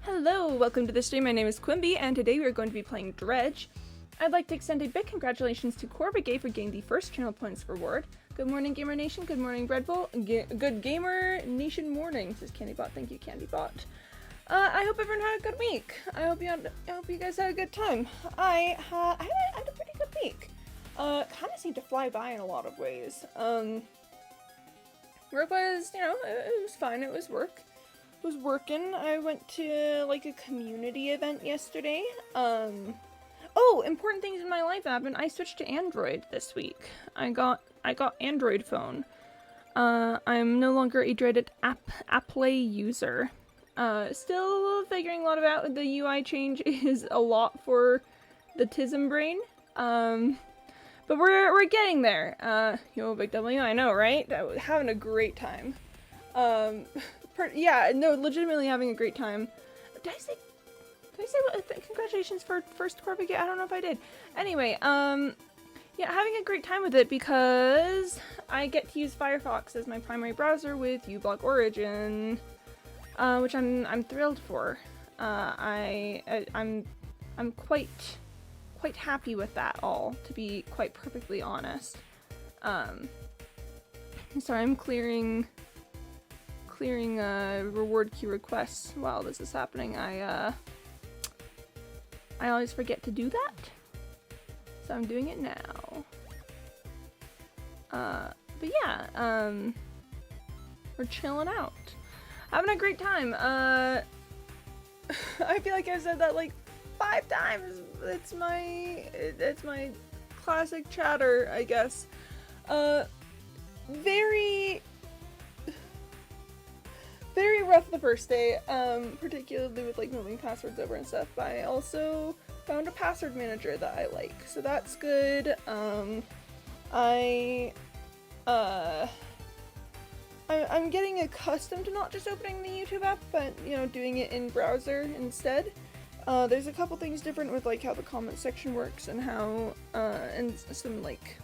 Hello, welcome to the stream. My name is Quimby, and today we are going to be playing Dredge. I'd like to extend a big congratulations to Corbagay for getting the first channel points reward. Good morning, Gamer Nation. Good morning, Bread Bowl. Good Gamer Nation morning, says CandyBot. Thank you, CandyBot. I hope everyone had a good week. I hope you guys had a good time. I had a pretty good week. Kind of seemed to fly by in a lot of ways. Work was, it was fine. It was work. Was working. I went to like a community event yesterday. Oh, important things in my life happened. I switched to Android this week. I got Android phone. I'm no longer a dreaded Apple user. Still figuring a lot about the UI change is a lot for the Tism brain. But we're getting there. Yo, Big W, I know, right? I was having a great time. Yeah, no, legitimately having a great time. Did I say congratulations for first Corbagay? I don't know if I did. Anyway, yeah, having a great time with it because I get to use Firefox as my primary browser with uBlock Origin, which I'm thrilled for. I'm quite happy with that all, to be quite perfectly honest. Sorry, I'm clearing reward queue requests while this is happening. I always forget to do that, so I'm doing it now. But yeah, we're chilling out, having a great time. I feel like I've said that like 5 times. It's my classic chatter, I guess. Very rough the first day, particularly with like moving passwords over and stuff, but I also found a password manager that I like, so that's good. I'm getting accustomed to not just opening the YouTube app, but, you know, doing it in browser instead. There's a couple things different with like how the comment section works and how, and some like,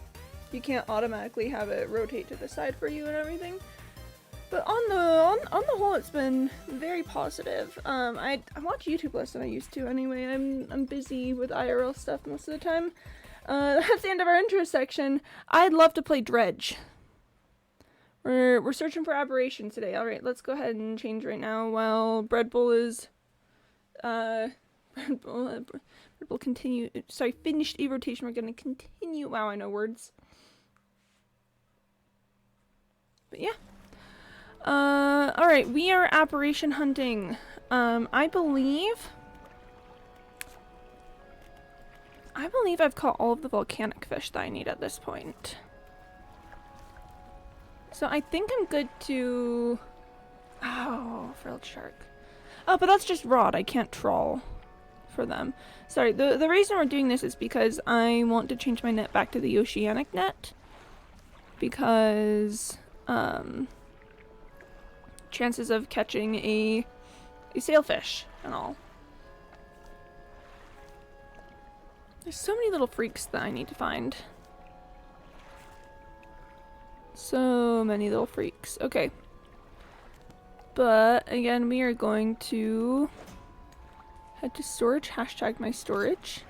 you can't automatically have it rotate to the side for you and everything. But on the whole, it's been very positive. I watch YouTube less than I used to anyway. I'm busy with IRL stuff most of the time. That's the end of our intro section. I'd love to play Dredge. We're searching for aberrations today. All right, let's go ahead and change right now while Bread Bowl is Bread Bowl continue. Sorry, finished a rotation. We're gonna continue. Wow, I know words. But yeah. Alright, we are aberration hunting. I believe I've caught all of the volcanic fish that I need at this point. So I think I'm good to... Oh, frilled shark. Oh, but that's just rod. I can't trawl for them. Sorry, the reason we're doing this is because I want to change my net back to the oceanic net. Because, chances of catching a sailfish and all. There's so many little freaks that I need to find. So many little freaks. Okay. But again, we are going to head to storage. Hashtag my storage.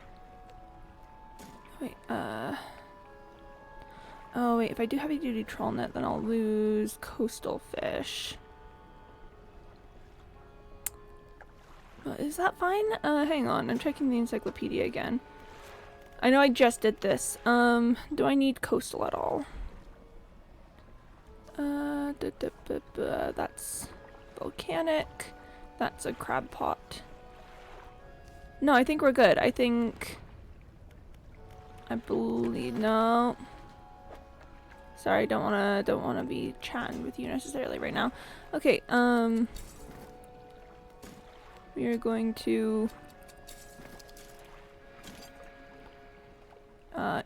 Wait, oh wait, if I do heavy duty trawl net, then I'll lose coastal fish. Is that fine? Hang on, I'm checking the encyclopedia again. I know I just did this. Do I need coastal at all? That's volcanic. That's a crab pot. No, I think we're good. I believe, no. Sorry, don't wanna be chatting with you necessarily right now. Okay, we are going to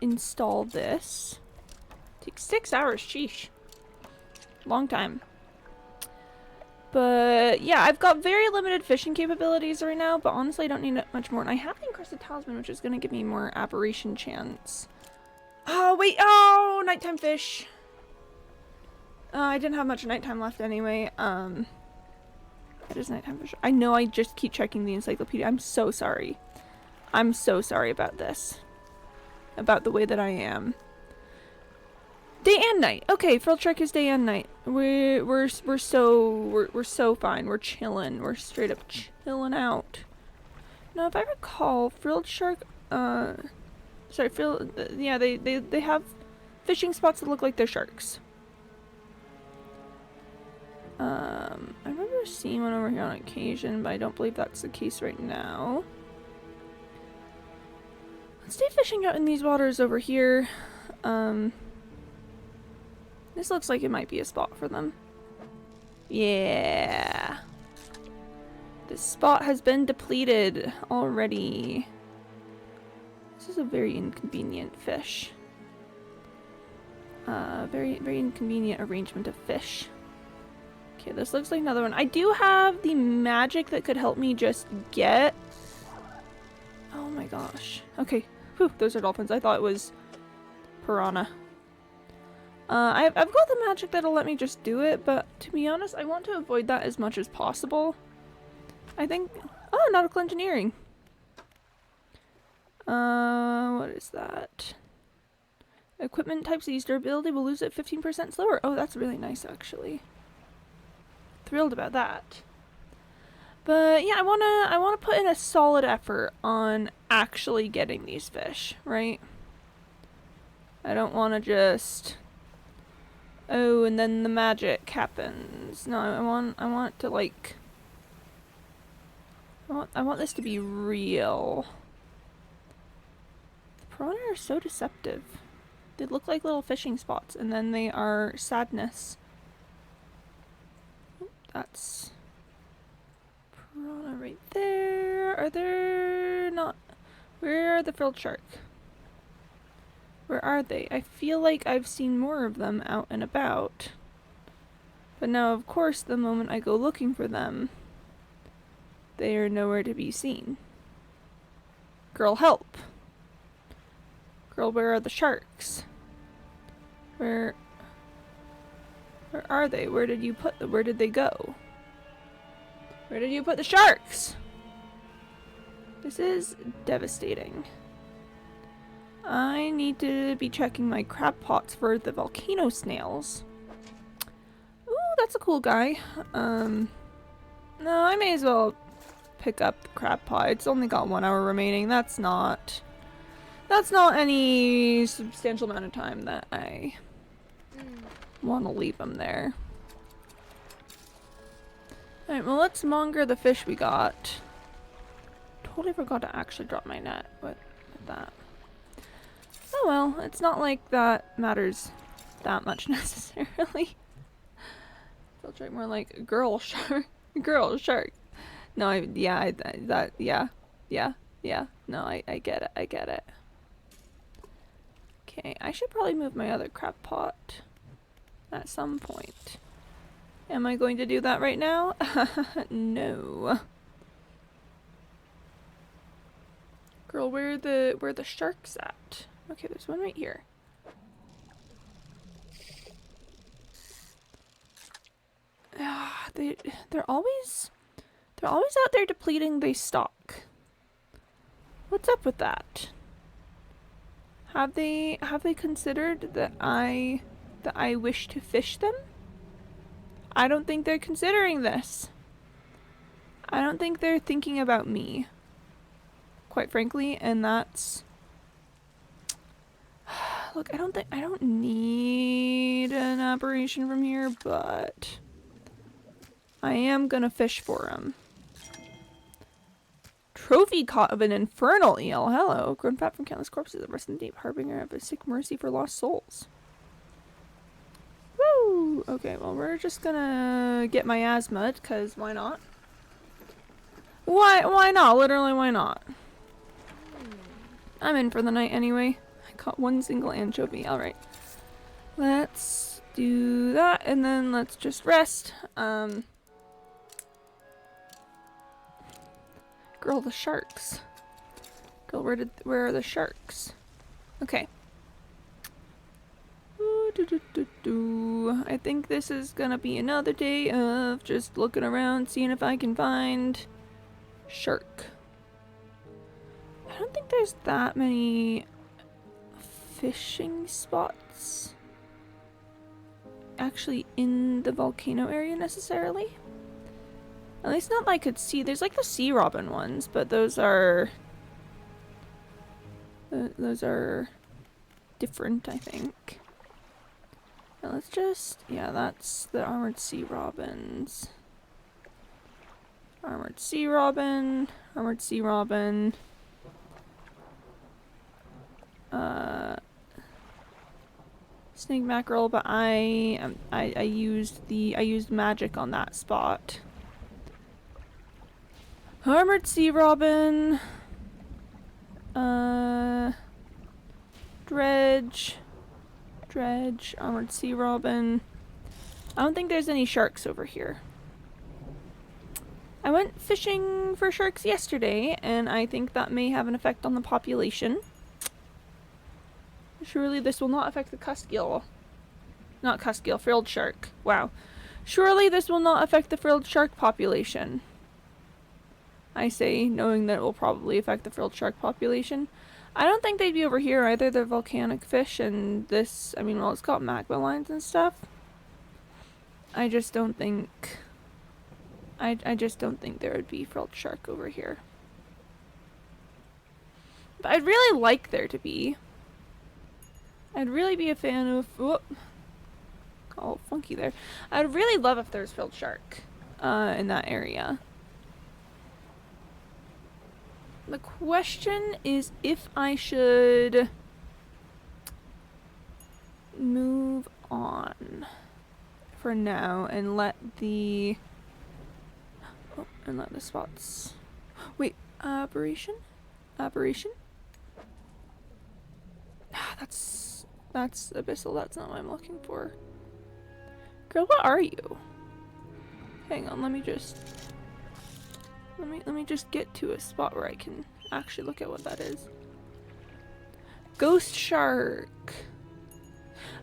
install this. Takes 6 hours, sheesh. Long time. But yeah, I've got very limited fishing capabilities right now, but honestly I don't need much more. And I have the Encrusted Talisman, which is going to give me more aberration chance. Oh, wait, oh, nighttime fish. I didn't have much nighttime left anyway. It is nighttime for sure. I know I just keep checking the encyclopedia. I'm so sorry. I'm so sorry about this. About the way that I am. Day and night. Okay, frilled shark is day and night. We're so fine. We're chilling. We're straight up chilling out. Now, if I recall, frilled shark. Sorry, yeah, they have fishing spots that look like they're sharks. I remember seeing one over here on occasion, but I don't believe that's the case right now. Let's stay fishing out in these waters over here. This looks like it might be a spot for them. Yeah. This spot has been depleted already. This is a very inconvenient fish. Very inconvenient arrangement of fish. Okay, this looks like another one. I do have the magic that could help me just get... Oh my gosh. Okay. Whew, those are dolphins. I thought it was piranha. I've got the magic that'll let me just do it, but to be honest, I want to avoid that as much as possible. I think... Oh, nautical engineering. What is that? Equipment types that use durability will lose it 15% slower. Oh, that's really nice, actually. Thrilled about that. But yeah, I wanna put in a solid effort on actually getting these fish, right? I don't wanna just... Oh, and then the magic happens. No, I want to like... I want this to be real. The piranha are so deceptive. They look like little fishing spots, and then they are sadness. Oh, that's piranha right there. Are there not? Where are the frilled shark? Where are they? I feel like I've seen more of them out and about. But now, of course, the moment I go looking for them, they are nowhere to be seen. Girl, help! Girl, where are the sharks? Where are they? Where did you put them? Where did they go? Where did you put the sharks? This is devastating. I need to be checking my crab pots for the volcano snails. Ooh, that's a cool guy. No, I may as well pick up the crab pot. It's only got 1 hour remaining. That's not any substantial amount of time that I want to leave him there. Alright, well, let's monger the fish we got. Totally forgot to actually drop my net with that. Oh well, it's not like that matters that much necessarily. I'll try more like girl shark. Girl shark. No, yeah, no, I get it, I get it. Okay, I should probably move my other crab pot at some point. Am I going to do that right now? No. Girl, where the sharks at? Okay, there's one right here. They're always out there depleting their stock. What's up with that? Have they considered that I wish to fish them? I don't think they're considering this. I don't think they're thinking about me, quite frankly, and that's... Look, I don't need an aberration from here, but I am gonna fish for him. Trophy caught of an infernal eel. Hello. Grown fat from countless corpses that rest in deep, harbinger of a sick mercy for lost souls. Woo! Okay, well, we're just gonna get my asthma, because why not? Why not? Literally, why not? I'm in for the night anyway. I caught one single anchovy. Alright. Let's do that, and then let's just rest. Girl, the sharks. Girl, where are the sharks? Okay. I think this is gonna be another day of just looking around, seeing if I can find shark. I don't think there's that many fishing spots actually in the volcano area necessarily. At least not that I could see. There's like the sea robin ones, but those are different, I think. Now let's just, yeah, that's the armored sea robins. Armored sea robin, armored sea robin. Snake mackerel, but I used magic on that spot. Armored sea robin. Dredge, armored sea robin. I don't think there's any sharks over here. I went fishing for sharks yesterday, and I think that may have an effect on the population. Surely this will not affect the cuskeel. Not cuskeel, frilled shark. Wow. Surely this will not affect the frilled shark population. I say, knowing that it will probably affect the frilled shark population. I don't think they'd be over here either. They're volcanic fish, and this, I mean, well, it's got magma lines and stuff. I just don't think... I just don't think there would be frilled shark over here. But I'd really like there to be. I'd really be a fan of... Whoop. Oh, funky there. I'd really love if there's frilled shark in that area. The question is if I should move on for now and let the spots. Wait, aberration? Aberration? That's abyssal. That's not what I'm looking for. Girl, what are you? Hang on, let me just get to a spot where I can actually look at what that is. Ghost shark.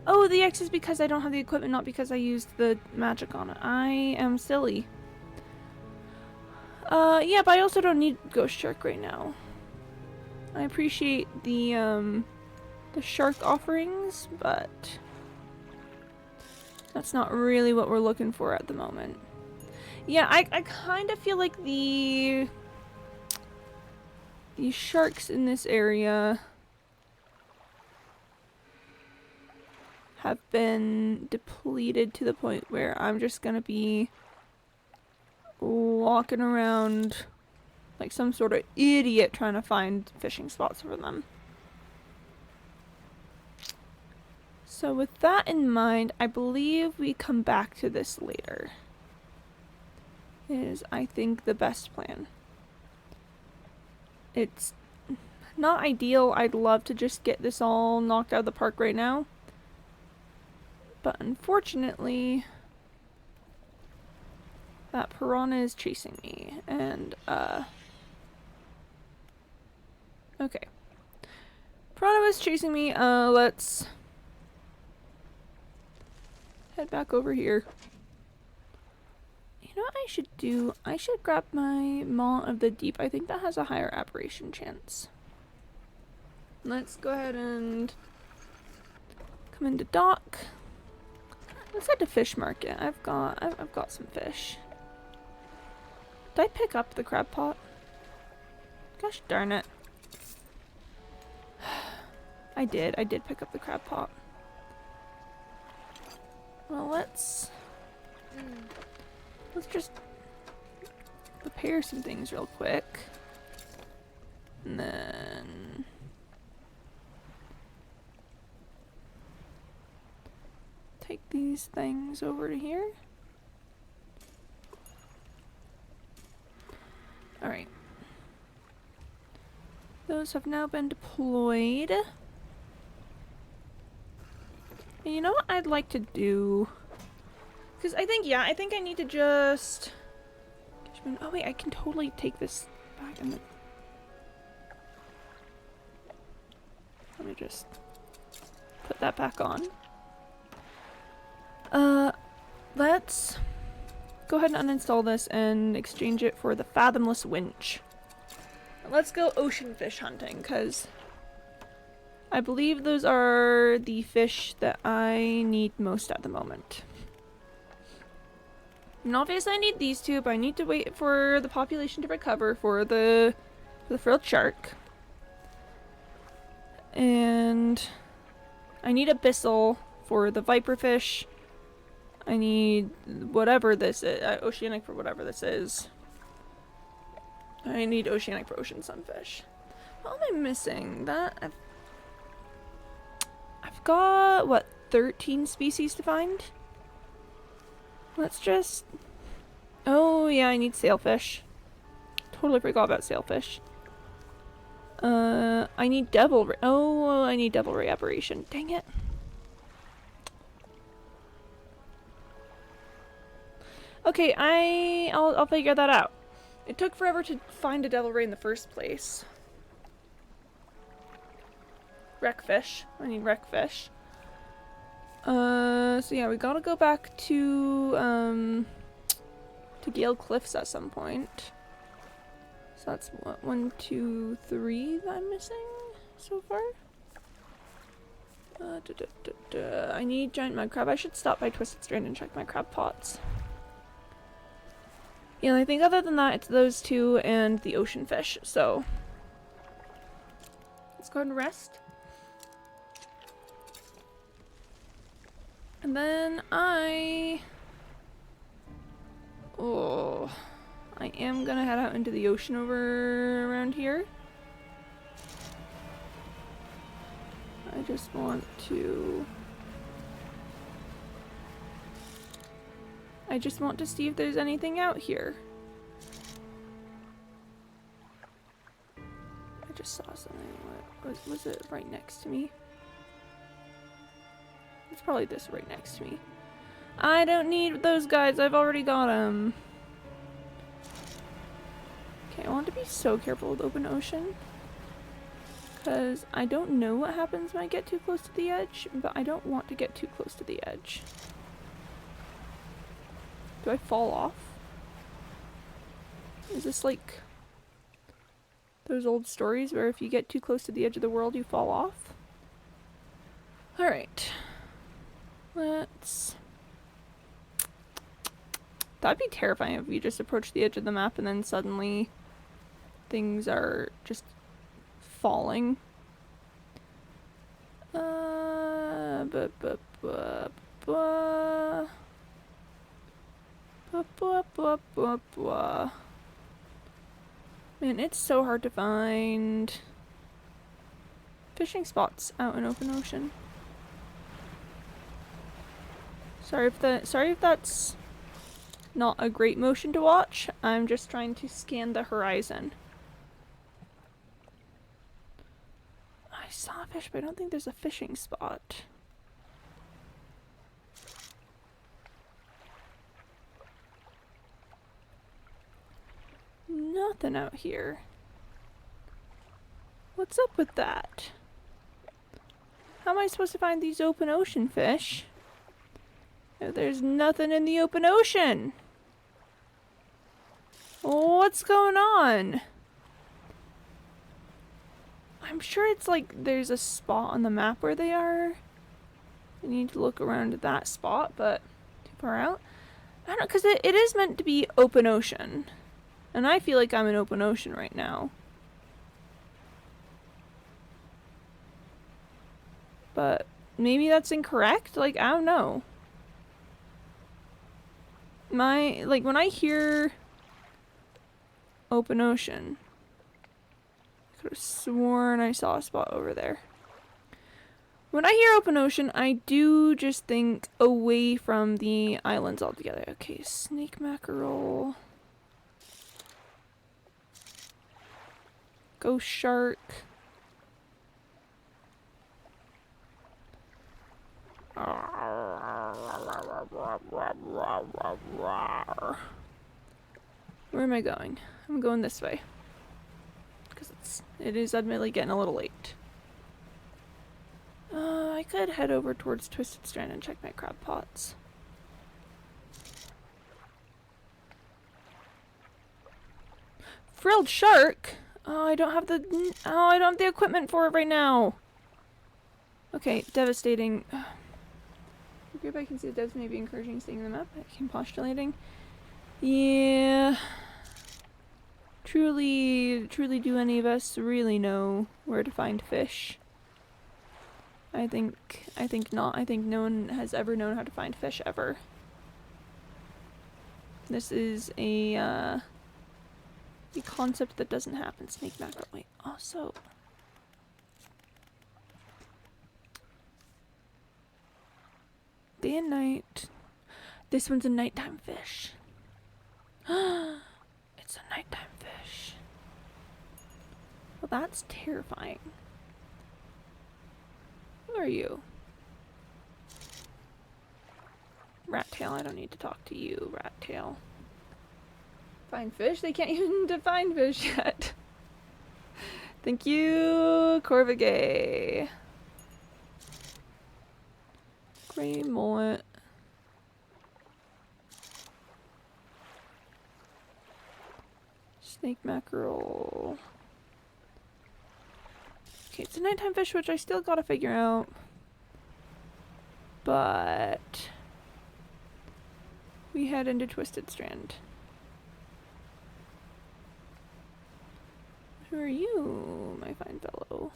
Oh, the X is because I don't have the equipment, not because I used the magic on it. I am silly. Yeah, but I also don't need ghost shark right now. I appreciate the shark offerings, but that's not really what we're looking for at the moment. Yeah, I kind of feel like the sharks in this area have been depleted to the point where I'm just gonna be walking around like some sort of idiot trying to find fishing spots for them. So with that in mind, I believe we come back to this later. Is, I think, the best plan. It's not ideal. I'd love to just get this all knocked out of the park right now. But unfortunately, that piranha is chasing me. And, okay. Piranha was chasing me. Let's head back over here. You know what I should do? I should grab my Maw of the Deep. I think that has a higher aberration chance. Let's go ahead and come into dock. Let's head to fish market. I've got some fish. Did I pick up the crab pot? Gosh darn it. I did pick up the crab pot. Well, let's just prepare some things real quick. And then take these things over to here. Alright. Those have now been deployed. And you know what I'd like to do? Because I think I need to just... Oh wait, I can totally take this back and then... Let me just put that back on. Let's go ahead and uninstall this and exchange it for the Fathomless Winch. Let's go ocean fish hunting, because I believe those are the fish that I need most at the moment. And obviously I need these two, but I need to wait for the population to recover for the frilled shark. And I need abyssal for the viperfish. I need whatever this is, oceanic for whatever this is. I need oceanic for ocean sunfish. What am I missing? I've got, what, 13 species to find? Let's just... Oh yeah, I need sailfish. Totally forgot about sailfish. I need devil ray. Oh, I need devil ray aberration. Dang it. Okay, I'll figure that out. It took forever to find a devil ray in the first place. Wreckfish. I need wreckfish. So yeah, we gotta go back to Gale Cliffs at some point. So that's what, 1, 2, 3 that I'm missing so far? I need giant mud crab. I should stop by Twisted Strand and check my crab pots. Yeah, I think other than that, it's those two and the ocean fish, so... Let's go ahead and rest. And then I am gonna head out into the ocean over around here. I just want to see if there's anything out here. I just saw something. Was it right next to me? It's probably this right next to me. I don't need those guys. I've already got them. Okay, I want to be so careful with open ocean. Because I don't know what happens when I get too close to the edge, but I don't want to get too close to the edge. Do I fall off? Is this like those old stories where if you get too close to the edge of the world, you fall off? Alright. That'd be terrifying if you just approach the edge of the map and then suddenly things are just falling. Man, it's so hard to find fishing spots out in open ocean. Sorry if that's not a great motion to watch. I'm just trying to scan the horizon. I saw a fish, but I don't think there's a fishing spot. Nothing out here. What's up with that? How am I supposed to find these open ocean fish? There's nothing in the open ocean. What's going on? I'm sure it's like there's a spot on the map where they are. I need to look around at that spot, but too far out. I don't know, because it is meant to be open ocean. And I feel like I'm in open ocean right now. But maybe that's incorrect? Like, I don't know. When I hear open ocean, I could have sworn I saw a spot over there. When I hear open ocean, I do just think away from the islands altogether. Okay, snake mackerel. Ghost shark. Where am I going? I'm going this way. Because it is admittedly getting a little late. I could head over towards Twisted Strand and check my crab pots. frilled shark? Oh, I don't have the equipment for it right now. Okay, devastating. Group I can see the devs may be encouraging staying them up. I keep postulating. Yeah. Truly do any of us really know where to find fish? I think not. I think no one has ever known how to find fish ever. This is a concept that doesn't happen. Snake mackerel. Wait, also. Day and night. This one's a nighttime fish. It's a nighttime fish. Well, that's terrifying. Who are you? Rat tail, I don't need to talk to you, rat tail. Find fish? They can't even define fish yet. Thank you, Corvigay. Gray mullet. Snake mackerel. Okay, it's a nighttime fish, which I still gotta figure out. But we head into Twisted Strand. Who are you, my fine fellow?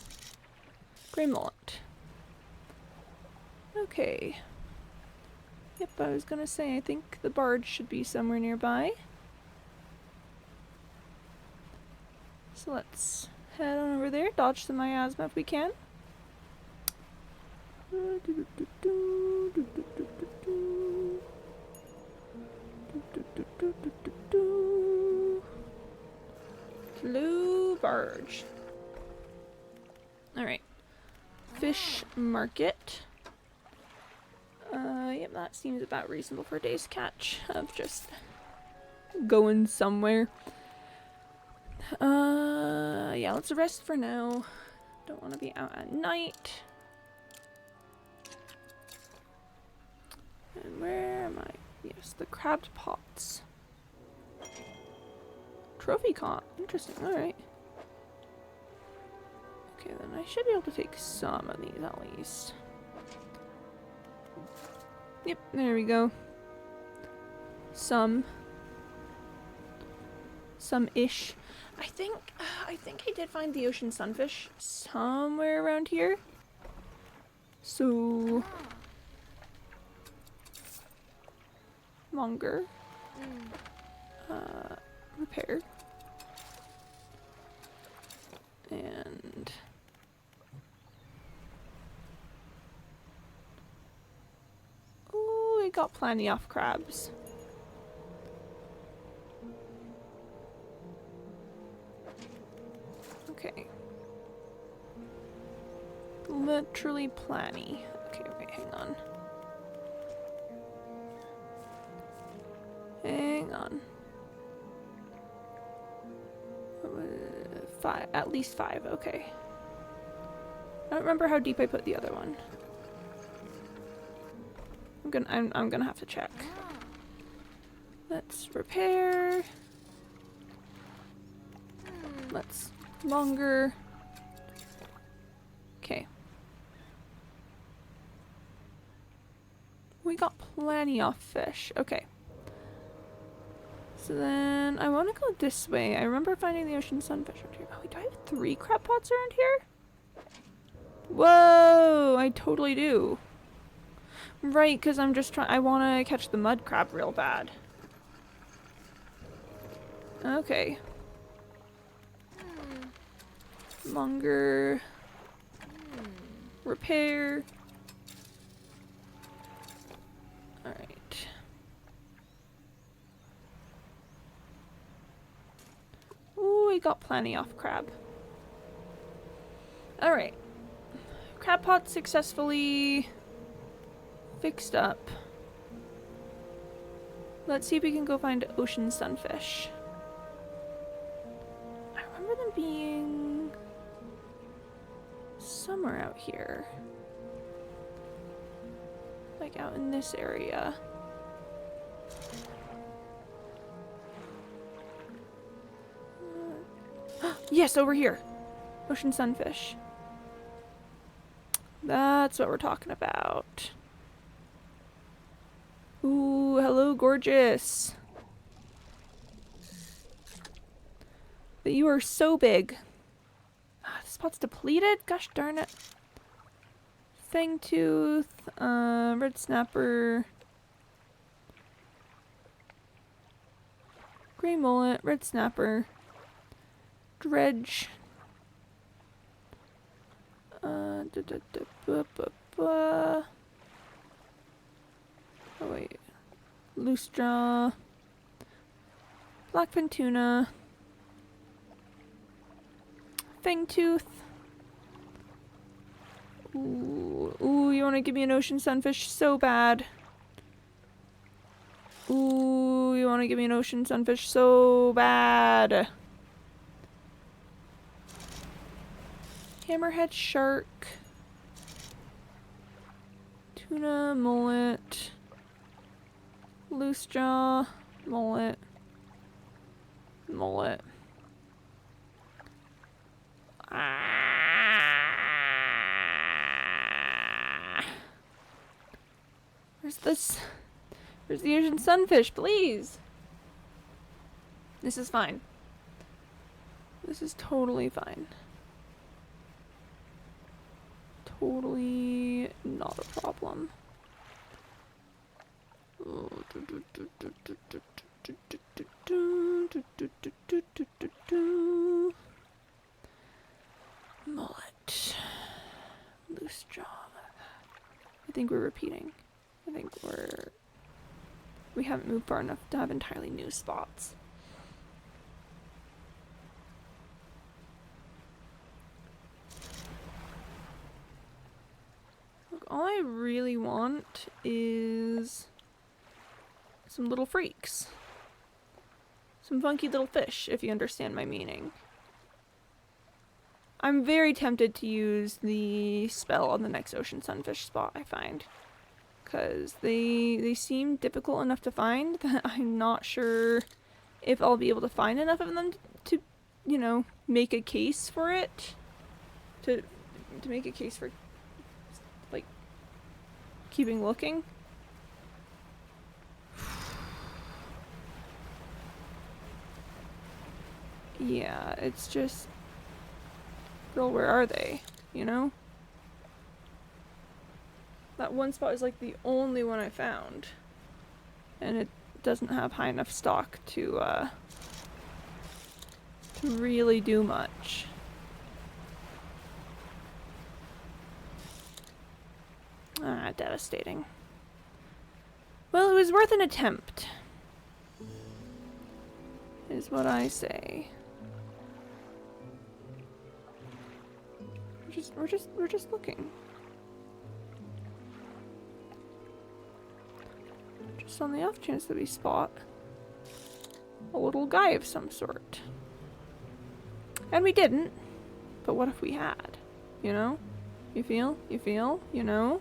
Gray mullet. Okay. Yep, I was gonna say, I think the barge should be somewhere nearby. So let's head on over there, dodge the miasma if we can. Blue barge. Alright. Fish market. Yep, that seems about reasonable for a day's catch of just going somewhere. Yeah, let's rest for now. Don't want to be out at night. And where am I? Yes, the crabbed pots. Trophy caught. Interesting. Alright. Okay, then I should be able to take some of these at least. Yep, there we go. Some-ish. I think I did find the ocean sunfish somewhere around here. So longer. Repair. And oh, we got plenty of crabs. Okay. Literally plenty. Okay, wait, hang on. Hang on. Five, at least 5, okay. I don't remember how deep I put the other one. I'm gonna have to check. Let's repair. Let's longer. Okay. We got plenty of fish. Okay. So then I want to go this way. I remember finding the ocean sunfish around here. Oh, do I have 3 crab pots around here? Whoa, I totally do. Right, because I'm just trying. I want to catch the mud crab real bad. Okay. Longer. Repair. Alright. Ooh, we got plenty off crab. Alright. Crab pot successfully fixed up. Let's see if we can go find ocean sunfish. I remember them being somewhere out here. Like out in this area. Yes, over here. Ocean sunfish. That's what we're talking about. Ooh, hello, gorgeous. But you are so big. Ah, this spot's depleted? Gosh darn it. Fangtooth, red snapper, gray mullet, red snapper, dredge, oh wait, loose jaw, blackfin tuna, fangtooth. Ooh, you want to give me an ocean sunfish so bad. Ooh, you want to give me an ocean sunfish so bad. Hammerhead shark. Tuna, mullet. Loose jaw, mullet. Mullet. Where's this? Where's the ocean sunfish, please? This is fine. This is totally fine. Totally not a problem. Mullet. Loose jaw. I think we're repeating. I think we haven't moved far enough to have entirely new spots. Look, all I really want is some little freaks. Some funky little fish, if you understand my meaning. I'm very tempted to use the spell on the next ocean sunfish spot I find. Because they seem difficult enough to find that I'm not sure if I'll be able to find enough of them to you know, make a case for it. To make a case for, like, keeping looking. Yeah, it's just... Girl, where are they? You know? That one spot is like the only one I found. And it doesn't have high enough stock to really do much. Ah, devastating. Well, it was worth an attempt. Is what I say. We're just looking. Just on the off chance that we spot a little guy of some sort. And we didn't. But what if we had? You know? You feel? You know?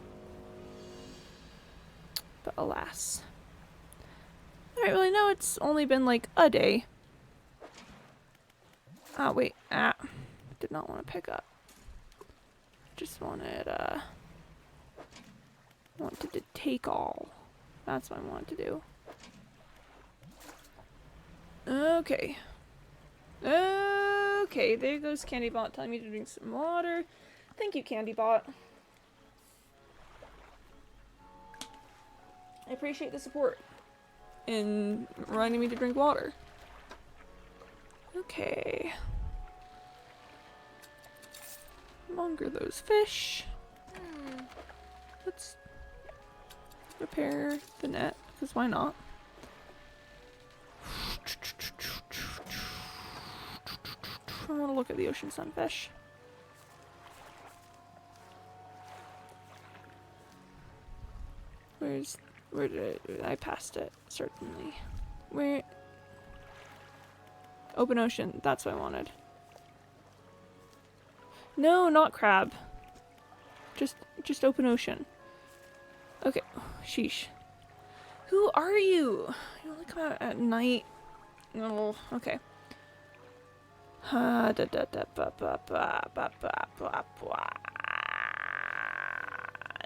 But alas. Alright, well I know it's only been like a day. Ah, wait. Did not want to pick up. Just wanted to take all. That's what I wanted to do. Okay. Okay, there goes CandyBot telling me to drink some water. Thank you, CandyBot. I appreciate the support in reminding me to drink water. Okay. Longer those fish. Let's repair the net, because why not? I want to look at the ocean sunfish. Where did I passed it, certainly. Where? Open ocean, that's what I wanted. No, not crab. Just open ocean. Okay, sheesh. Who are you? You only come out at night. Oh, okay. It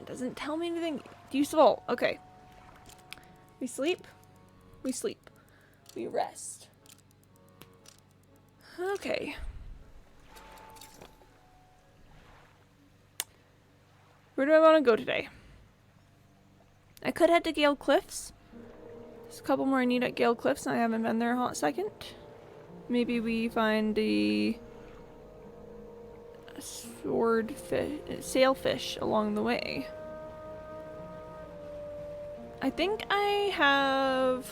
doesn't tell me anything useful. Okay. We sleep. We sleep. We rest. Okay. Where do I want to go today? I could head to Gale Cliffs. There's a couple more I need at Gale Cliffs and I haven't been there a hot second. Maybe we find a sailfish along the way. I think you have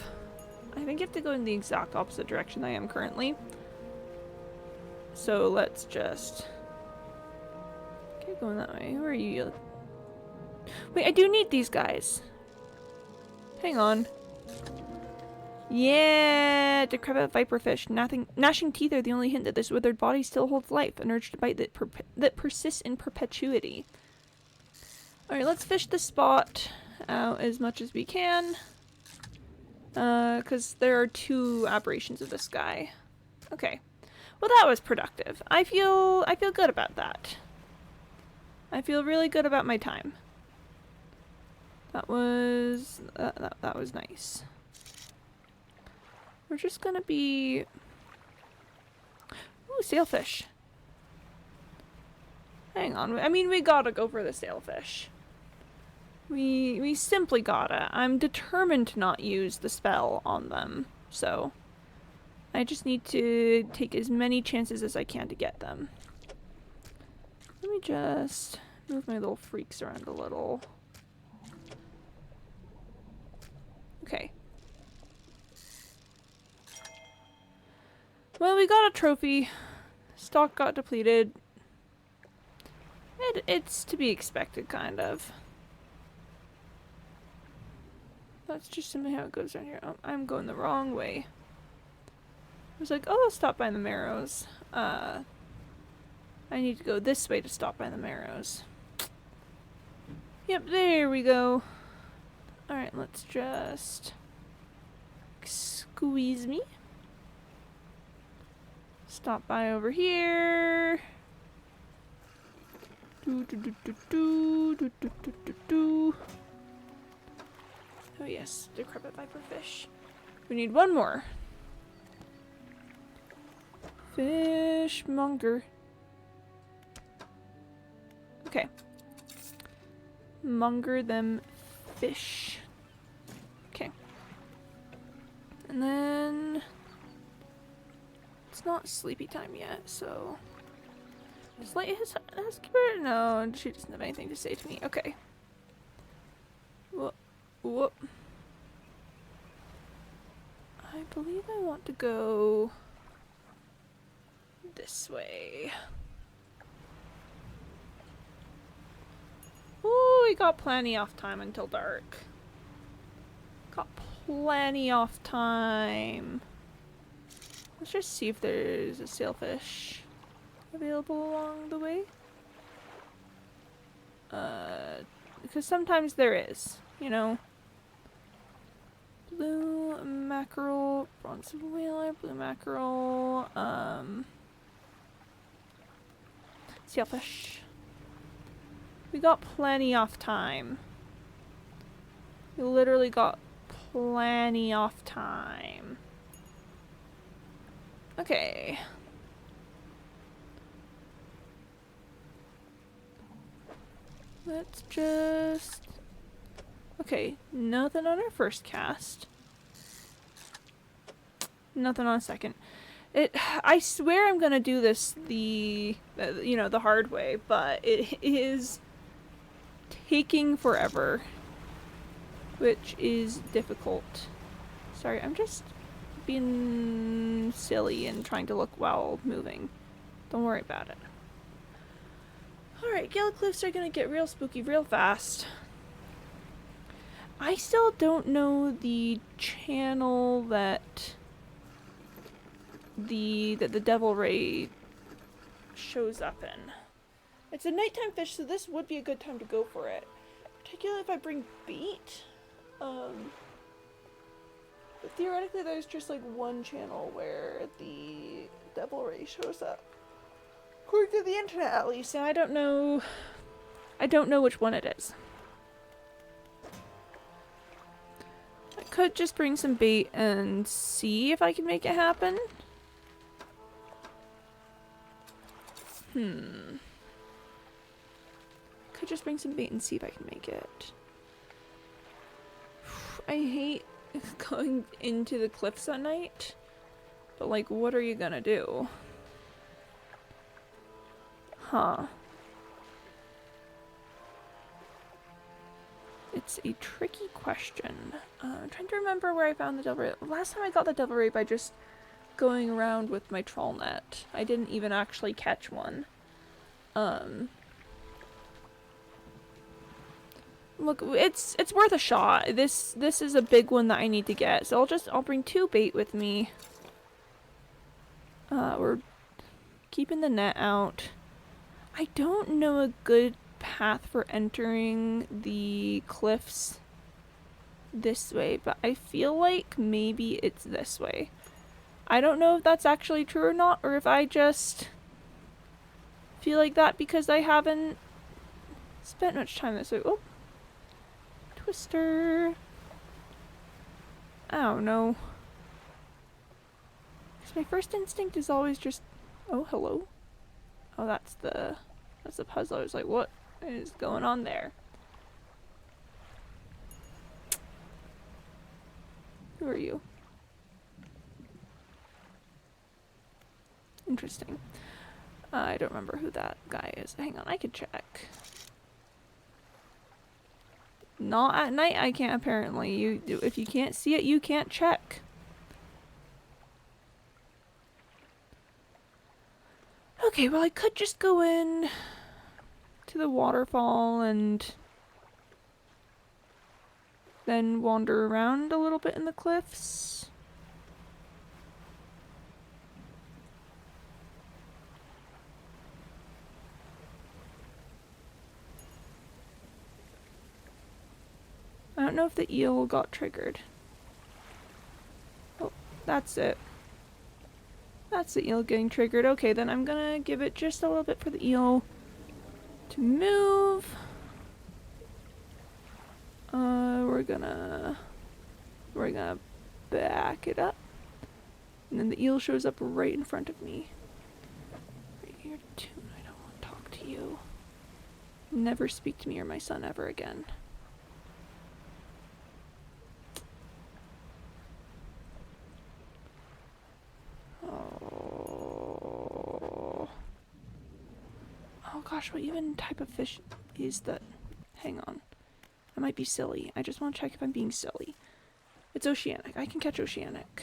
to go in the exact opposite direction I am currently. So let's just keep going that way. Where are you? Wait, I do need these guys. Hang on. Yeah, decrepit viperfish. Gnashing teeth are the only hint that this withered body still holds life. An urge to bite that persists in perpetuity. Alright, let's fish the spot out as much as we can. Because there are 2 aberrations of this guy. Okay. Well, that was productive. I feel good about that. I feel really good about my time. That was that was nice. We're just gonna be... Ooh, sailfish. Hang on. I mean, we gotta go for the sailfish. We simply gotta. I'm determined to not use the spell on them, so... I just need to take as many chances as I can to get them. Let me just move my little freaks around a little. Okay. Well, we got a trophy. Stock got depleted. It's to be expected, kind of. That's just simply how it goes down here. Oh, I'm going the wrong way. I was like, oh, I'll stop by the Marrows. I need to go this way to stop by the Marrows. Yep, there we go. Alright, let's just... Squeeze me. Stop by over here. Oh yes, decrepit viperfish. We need one more. Fishmonger. Okay. Monger them fish. Okay. And then... It's not sleepy time yet, so... Slate his housekeeper? No, she doesn't have anything to say to me. Okay. Whoop. Whoop. I believe I want to go... this way. Ooh, we got plenty off time until dark. Got plenty off time. Let's just see if there's a sailfish available along the way. Because sometimes there is, you know. Blue mackerel, bronze whaler, blue mackerel, sailfish. We got plenty off time. We literally got plenty off time. Okay. Let's just... Okay, nothing on our first cast. Nothing on second. I swear I'm gonna do this the hard way, but it is taking forever, which is difficult. Sorry, I'm just being silly and trying to look while moving. Don't worry about it. Alright, Gale Cliffs are gonna get real spooky real fast. I still don't know the channel that the Devil Ray shows up in. It's a nighttime fish, so this would be a good time to go for it. Particularly if I bring bait. But theoretically there's just like one channel where the devil ray shows up. According to the internet, at least. So I don't know which one it is. I could just bring some bait and see if I can make it happen. Could just bring some bait and see if I can make it. I hate going into the cliffs at night, but like, what are you gonna do? Huh. It's a tricky question. I'm trying to remember where I found the devil ray. Last time I got the devil ray by just going around with my trawl net. I didn't even actually catch one. Look, it's worth a shot. This is a big one that I need to get. So I'll bring 2 bait with me. We're keeping the net out. I don't know a good path for entering the cliffs this way, but I feel like maybe it's this way. I don't know if that's actually true or not, or if I just feel like that because I haven't spent much time this way. Oh, Twister. I don't know. Because my first instinct is always just, oh, hello. Oh, that's the puzzle. I was like, what is going on there? Who are you? Interesting. I don't remember who that guy is. Hang on, I could check. Not at night, I can't apparently. If you can't see it, you can't check. Okay, well I could just go in to the waterfall and then wander around a little bit in the cliffs. I don't know if the eel got triggered. Oh, that's it. That's the eel getting triggered. Okay, then I'm gonna give it just a little bit for the eel to move. We're gonna back it up. And then the eel shows up right in front of me. Right here too. I don't want to talk to you. Never speak to me or my son ever again. Oh gosh, what even type of fish is that? Hang on. I might be silly. I just want to check if I'm being silly. It's oceanic. I can catch oceanic.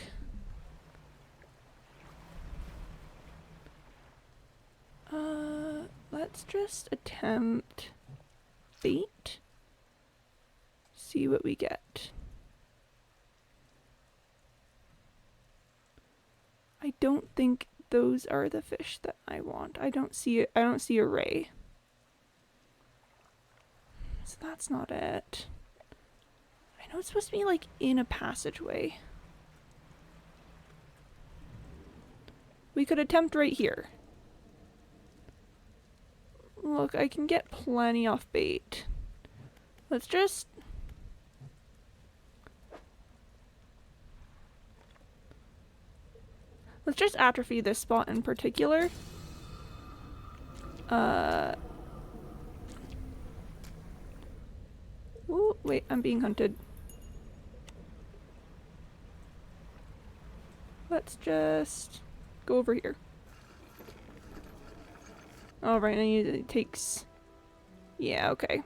Let's just attempt bait. See what we get. I don't think those are the fish that I want. I don't see it. I don't see a ray. So that's not it. I know it's supposed to be like in a passageway. We could attempt right here. Look, I can get plenty off bait. Let's just... Let's just atrophy this spot in particular. Ooh, wait, I'm being hunted. Let's just go over here. Oh, right, and it takes... Yeah, okay.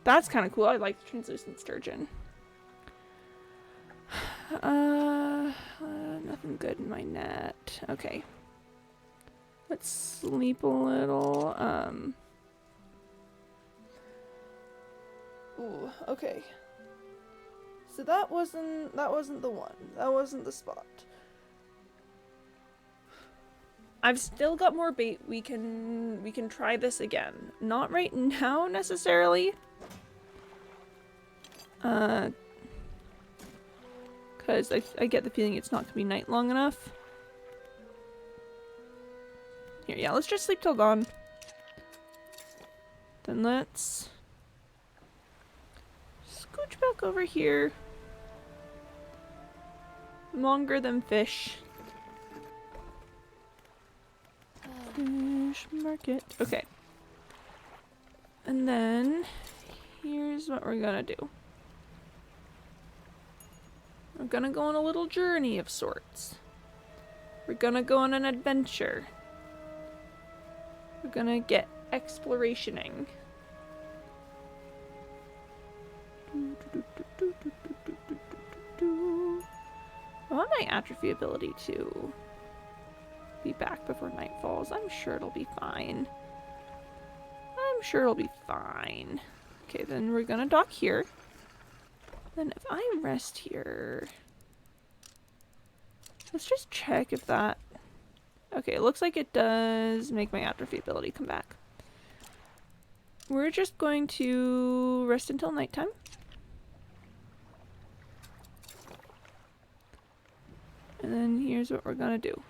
That's kind of cool. I like the translucent sturgeon. Nothing good in my net. Okay. Let's sleep a little. Ooh, okay. So that wasn't the one. That wasn't the spot. I've still got more bait. We can try this again. Not right now necessarily. Cause Because I get the feeling it's not going to be night long enough. Here, yeah, let's just sleep till dawn. Then let's scooch back over here. Longer than fish. Fish market. Okay. And then here's what we're gonna do. We're gonna go on a little journey of sorts. We're gonna go on an adventure. We're gonna get explorationing. I want my atrophy ability to be back before night falls. I'm sure it'll be fine. I'm sure it'll be fine. Okay, then we're gonna dock here. Then if I rest here... Let's just check if that... Okay, it looks like it does make my atrophy ability come back. We're just going to rest until nighttime. And then here's what we're gonna do.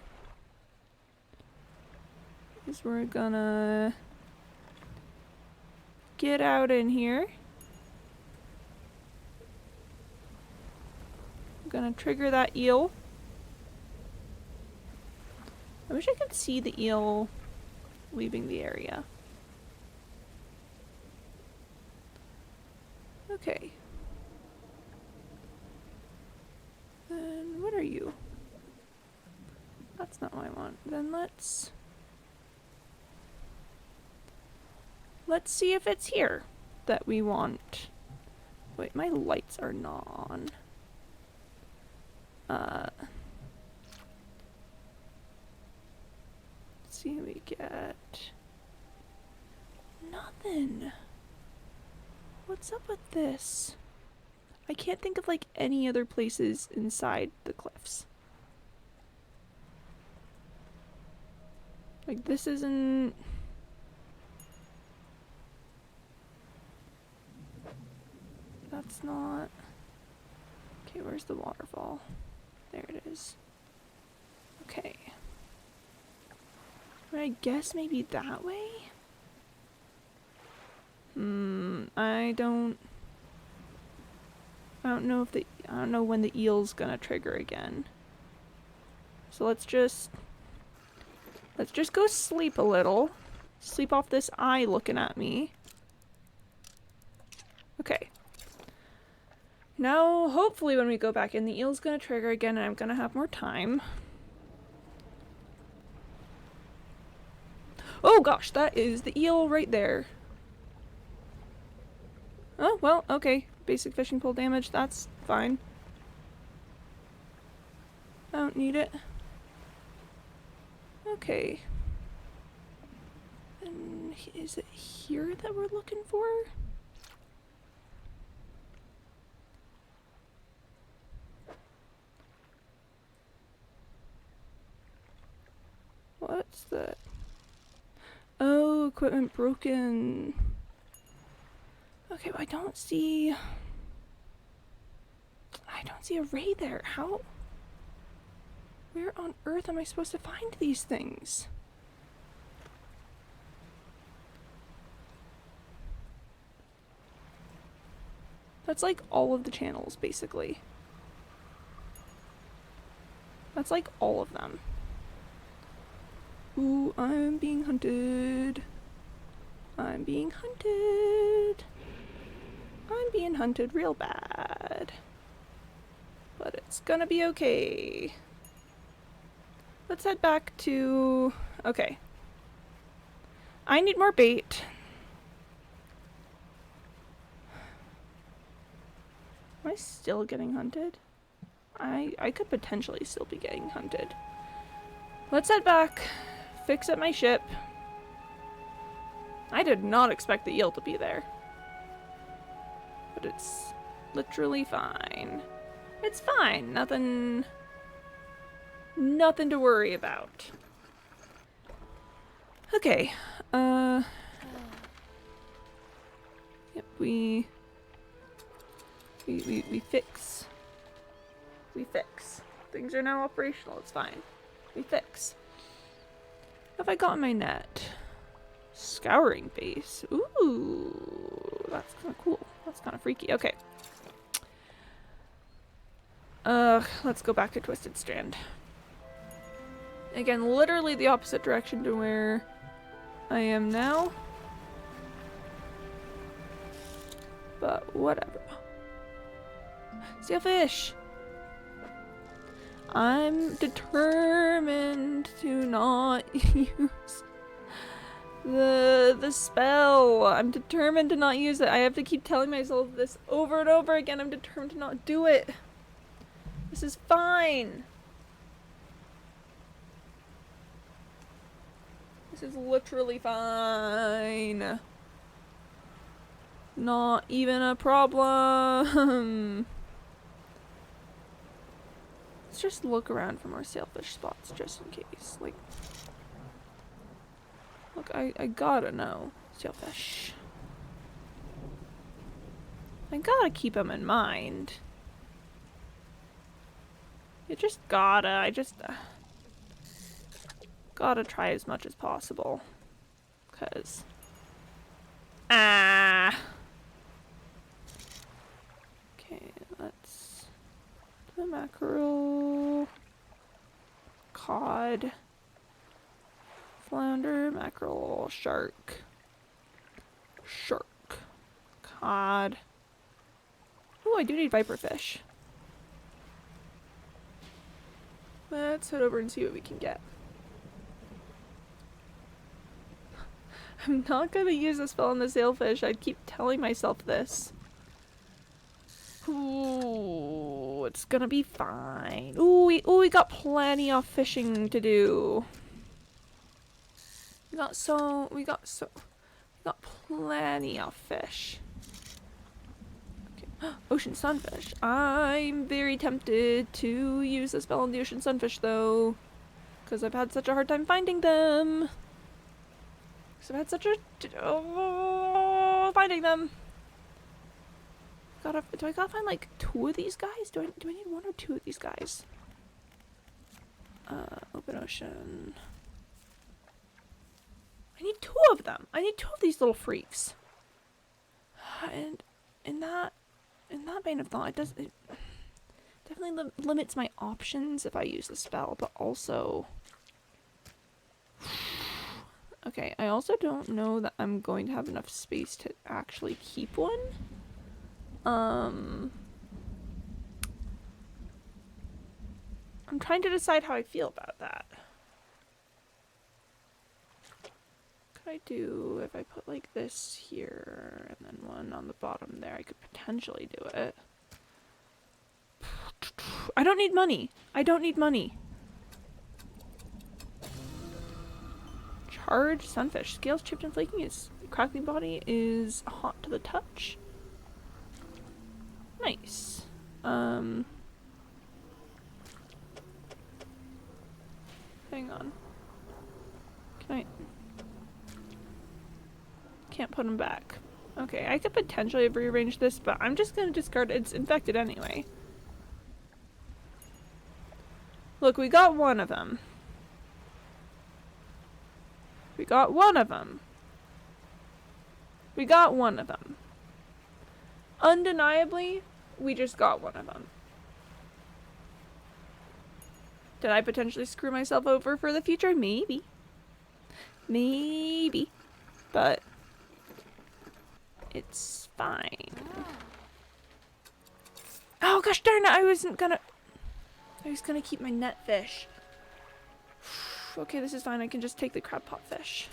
Is we're gonna get out in here. I'm gonna trigger that eel. I wish I could see the eel leaving the area. Okay. Then what are you? That's not what I want. Then let's see if it's here that we want. Wait, my lights are not on. Let's see who we get. Nothing. What's up with this? I can't think of like any other places inside the cliffs. Like this isn't... That's not... Okay, where's the waterfall? There it is. Okay. I guess maybe that way? I don't know if I don't know when the eel's gonna trigger again. So let's just go sleep a little. Sleep off this eye looking at me. Okay. Now, hopefully when we go back in, the eel's gonna trigger again and I'm gonna have more time. Oh gosh, that is the eel right there. Oh, well, okay. Basic fishing pole damage, that's fine. I don't need it. Okay. And is it here that we're looking for? What's that? Oh, equipment broken. Okay, well, I don't see a ray there. How? Where on earth am I supposed to find these things? That's like all of the channels, basically. That's like all of them. Ooh, I'm being hunted. I'm being hunted. I'm being hunted real bad. But it's gonna be okay. Let's head back to... Okay. I need more bait. Am I still getting hunted? I could potentially still be getting hunted. Let's head back. Fix up my ship. I did not expect the eel to be there. But it's literally fine. It's fine. Nothing to worry about. Okay. Yep, we fix We fix. Things are now operational. It's fine. We fix. Have I gotten my net? Scouring base. Ooh, that's kind of cool. That's kind of freaky. Okay. Let's go back to Twisted Strand. Again, literally the opposite direction to where I am now. But whatever. Sailfish! I'm determined to not use the spell. I'm determined to not use it. I have to keep telling myself this over and over again. I'm determined to not do it. This is fine. This is literally fine. Not even a problem. Let's just look around for more sailfish spots just in case. Like, look, I gotta know. Sailfish. I gotta keep them in mind. You just gotta. I just gotta try as much as possible. 'Cause. Ah! Okay, let's do the mackerel. Cod. Flounder, mackerel, shark. Shark. Cod. Oh, I do need viperfish. Let's head over and see what we can get. I'm not gonna use the spell on the sailfish. I keep telling myself this. Ooh, it's gonna be fine. Ooh, we got plenty of fishing to do. We got plenty of fish. Okay. Ocean sunfish. I'm very tempted to use the spell on the ocean sunfish though, because I've had such a hard time finding them. Because I've had such a finding them. Do I gotta find like 2 of these guys? Do I need 1 or 2 of these guys? Open ocean. I need 2 of them. I need 2 of these little freaks. And in that vein of thought, it definitely limits my options if I use the spell, but also. Okay, I also don't know that I'm going to have enough space to actually keep one. I'm trying to decide how I feel about that. Could I do, if I put like this here and then one on the bottom there, I could potentially do it. I don't need money. I don't need money. Charged sunfish. Scales chipped and flaking. Its crackling body is hot to the touch. Nice. Hang on. Can I? Can't put him back. Okay, I could potentially have rearranged this, but I'm just gonna discard it. It's infected anyway. Look, we got 1 of them. We got 1 of them. We got 1 of them. Undeniably, we just got 1 of them. Did I potentially screw myself over for the future? Maybe. Maybe. But it's fine. Oh gosh darn it, I was gonna keep my net fish. Okay, this is fine. I can just take the crab pot fish.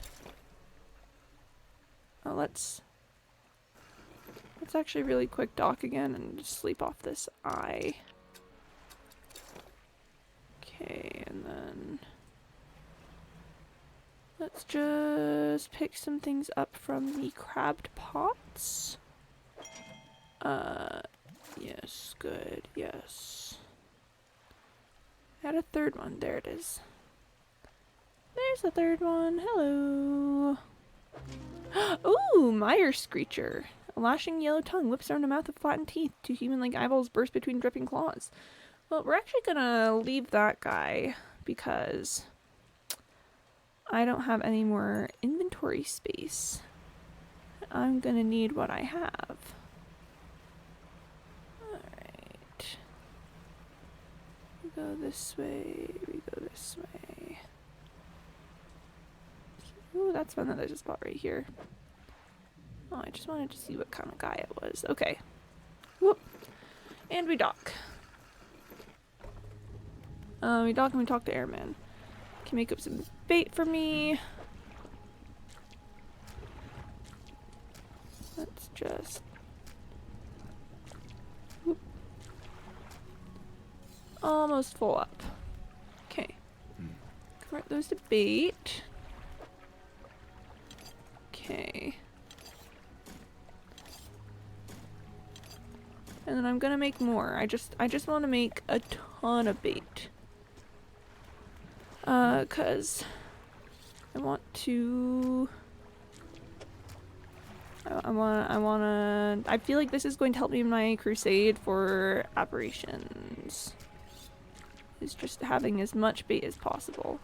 Oh, let's actually really quick dock again and just sleep off this eye. Okay, and then let's just pick some things up from the crabbed pots. Yes, good, yes. I had a 3rd one. There it is. There's the 3rd one. Hello. Ooh, Mire Screecher. A lashing yellow tongue whips around a mouth of flattened teeth. 2 human-like eyeballs burst between dripping claws. Well, we're actually gonna leave that guy because I don't have any more inventory space. I'm gonna need what I have. Alright. We go this way, we go this way. Ooh, that's fun that there's a spot right here. Oh, I just wanted to see what kind of guy it was. Okay. Whoop. And we dock. We dock and we talk to Airman. Can make up some bait for me. Let's just... Whoop. Almost full up. Okay. Convert those to bait. Okay. And then I'm gonna make more. I just want to make a ton of bait. 'Cause I want to... I feel like this is going to help me in my crusade for apparitions. Is just having as much bait as possible.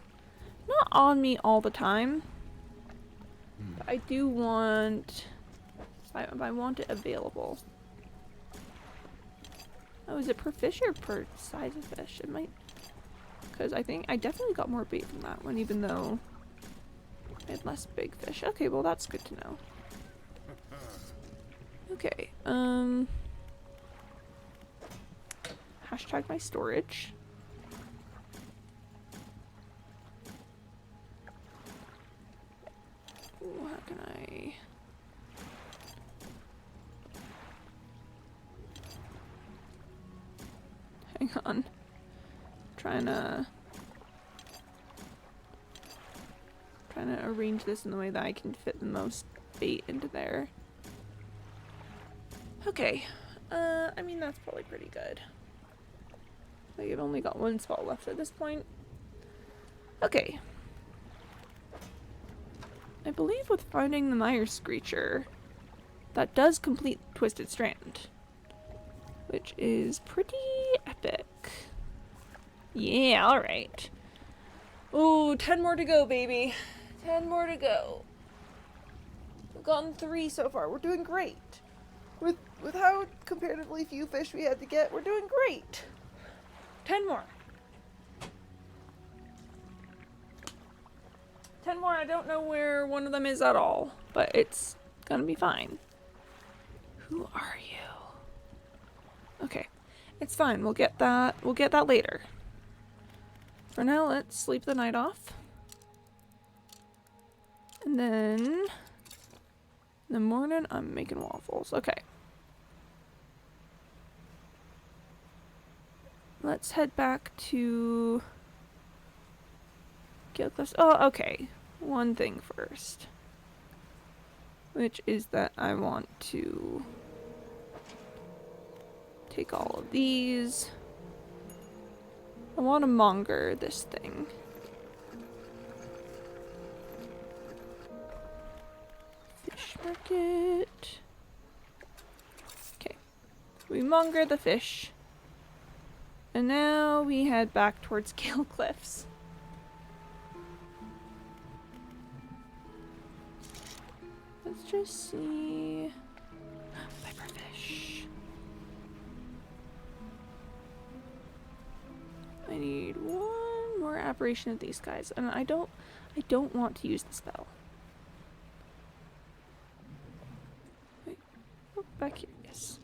Not on me all the time. But I do want... I want it available. Oh, is it per fish or per size of fish? It might... Because I think I definitely got more bait from that one, even though I had less big fish. Okay, well that's good to know. Okay, hashtag my storage. Ooh, how can I... Hang on. Trying to arrange this in the way that I can fit the most bait into there. Okay. I mean that's probably pretty good. Like I've only got one spot left at this point. Okay. I believe with finding the Mire Screecher, that does complete Twisted Strand, which is pretty epic. Yeah, alright. Ooh, 10 more to go, baby. 10 more to go. We've gotten 3 so far. We're doing great. With how comparatively few fish we had to get, we're doing great. 10 more. 10 more. I don't know where one of them is at all, but it's gonna be fine. Who are you? Okay. It's fine. We'll get that later. For now, let's sleep the night off. And then in the morning, I'm making waffles. Okay. Let's head back to Gilcliff's. Oh, okay. One thing first. Which is that I want to take all of these. I want to monger this thing. Fish market. Okay. We monger the fish. And now we head back towards Gale Cliffs. Let's just see. Viperfish. I need one more apparition of these guys, and I don't want to use the spell. Wait, oh, back here, yes.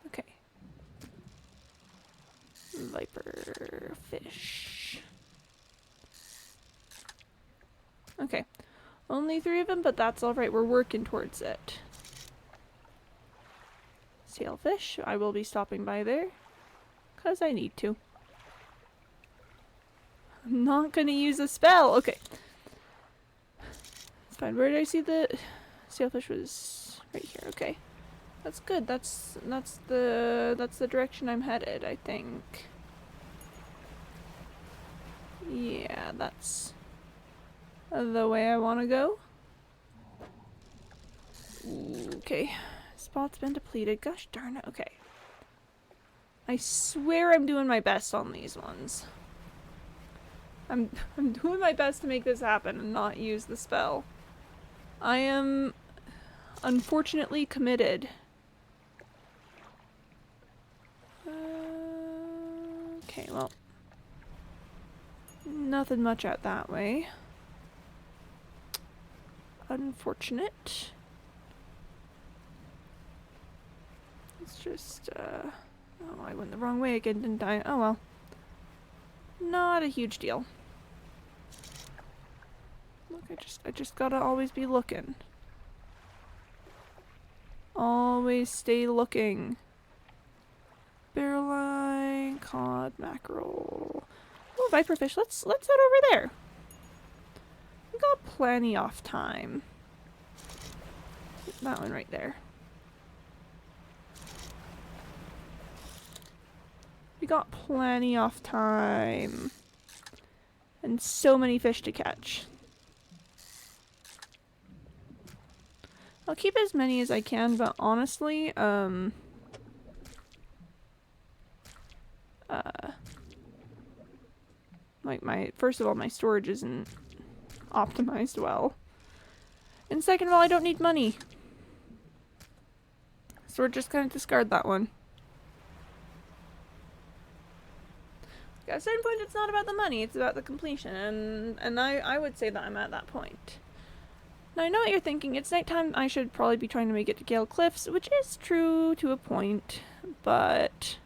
Okay. Viper fish. Okay. Only 3 of them, but that's alright. We're working towards it. Sailfish. I will be stopping by there. Because I need to. I'm not going to use a spell. Okay. It's fine. Where did I see the... Sailfish was right here. Okay. That's good. That's the direction I'm headed, I think. Yeah, that's the way I want to go. Okay. Spot's been depleted. Gosh darn it. Okay. I swear I'm doing my best on these ones. I'm doing my best to make this happen and not use the spell. I am unfortunately committed. Okay, well. Nothing much out that way. Unfortunate. It's just, oh, I went the wrong way again, didn't I? Oh well. Not a huge deal. Look, I just gotta always be looking. Always stay looking. Barrelline, cod, mackerel. Oh, viperfish. Let's head over there. We got plenty of time. That one right there. We got plenty of time. And so many fish to catch. I'll keep as many as I can, but honestly, like first of all, my storage isn't optimized well. And second of all, I don't need money. So we're just gonna discard that one. At a certain point, it's not about the money, it's about the completion, and I would say that I'm at that point. Now, I know what you're thinking. It's nighttime. I should probably be trying to make it to Gale Cliffs, which is true to a point, but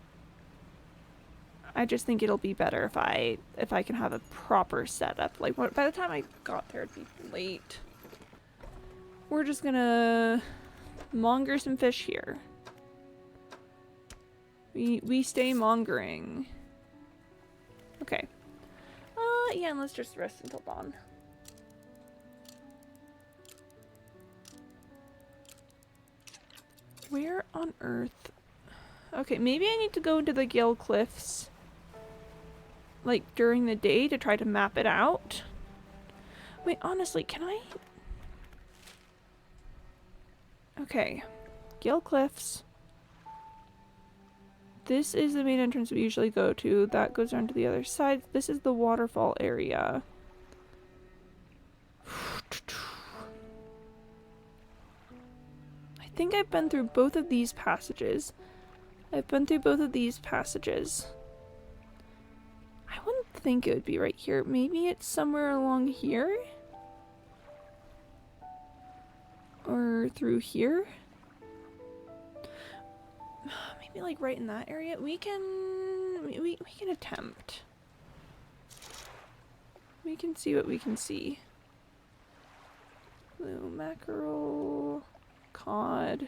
I just think it'll be better if I can have a proper setup. Like, by the time I got there, it'd be late. We're just gonna monger some fish here. We stay mongering. Okay. Yeah, and let's just rest until dawn. Where on earth? Okay, maybe I need to go into the Gale Cliffs, like, during the day to try to map it out. Wait, honestly, can I? Okay. Gale Cliffs. This is the main entrance we usually go to. That goes around to the other side. This is the waterfall area. I think I've been through both of these passages. I wouldn't think it would be right here. Maybe it's somewhere along here? Or through here? Maybe like right in that area? We can attempt. We can see what we can see. Blue mackerel, cod,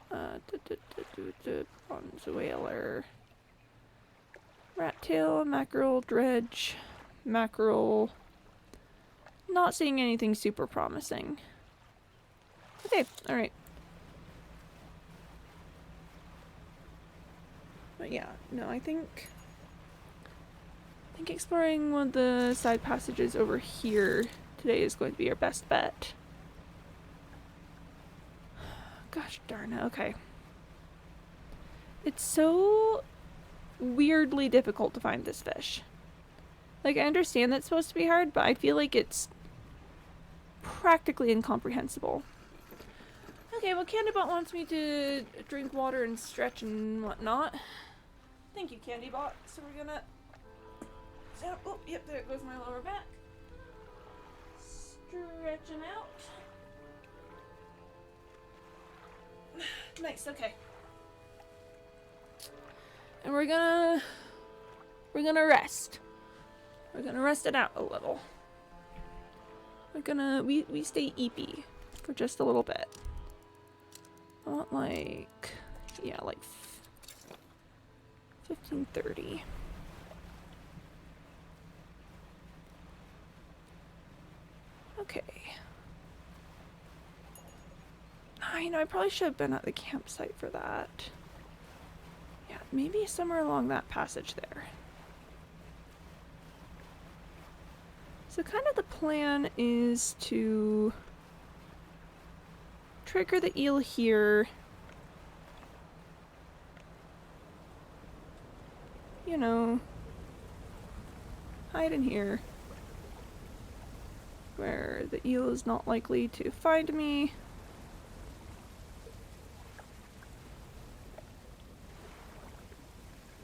bronze whaler, rat tail, mackerel, dredge, mackerel. Not seeing anything super promising. Okay, alright. But yeah, no, I think exploring one of the side passages over here today is going to be our best bet. Gosh darn it, okay. It's so weirdly difficult to find this fish. Like, I understand that's supposed to be hard, but I feel like it's practically incomprehensible. Okay, well, Candybot wants me to drink water and stretch and whatnot. Thank you, Candybot. So we're gonna... Oh, yep, there goes my lower back. Stretching out. Nice, okay. And we're gonna rest. We're gonna rest it out a little. We stay eepy for just a little bit. Not like, yeah, like 15:30. Okay. I probably should have been at the campsite for that. Yeah, maybe somewhere along that passage there. So kind of the plan is to trigger the eel here. you know, hide in here where the eel is not likely to find me.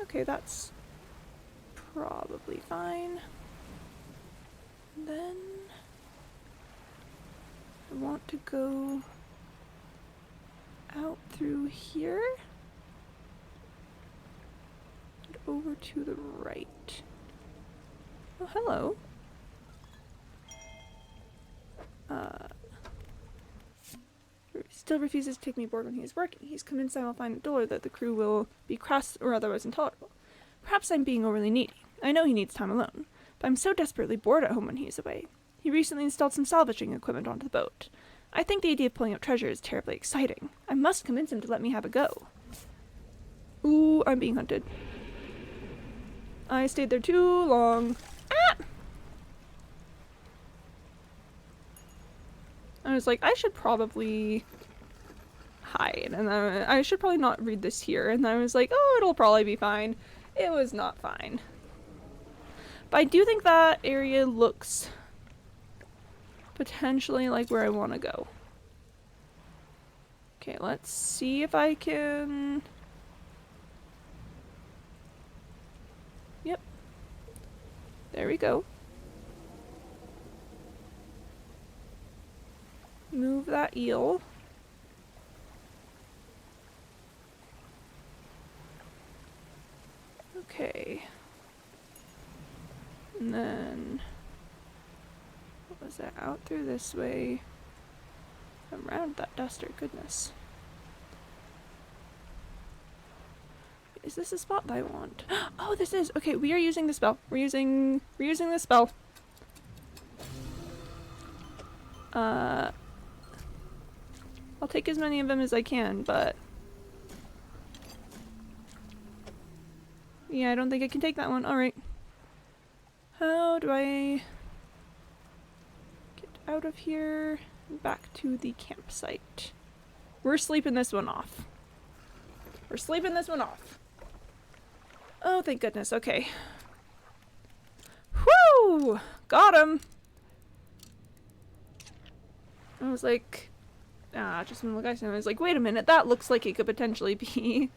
Okay, that's probably fine. And then I want to go out through here and over to the right. Oh, hello. Still refuses to take me aboard when he is working. He's convinced I will find a door that the crew will be crass or otherwise intolerable. Perhaps I'm being overly needy. I know he needs time alone, but I'm so desperately bored at home when he is away. He recently installed some salvaging equipment onto the boat. I think the idea of pulling up treasure is terribly exciting. I must convince him to let me have a go. Ooh, I'm being hunted. I stayed there too long. Ah! I was like, I should probably hide, and then I should probably not read this here, and I was like, oh, it'll probably be fine. It was not fine. But I do think that area looks potentially like where I want to go. Okay, let's see if I can... Yep. There we go. Move that eel. Okay. And then... what was that? Out through this way. Around that duster, goodness. Is this a spot that I want? Oh, this is! Okay, we are using the spell. We're using the spell. I'll take as many of them as I can, but... yeah, I don't think I can take that one. Alright. How do I get out of here and back to the campsite? We're sleeping this one off. We're sleeping this one off. Oh, thank goodness. Okay. Whoo! Got him! I was like... just when I was like, wait a minute, that looks like it could potentially be...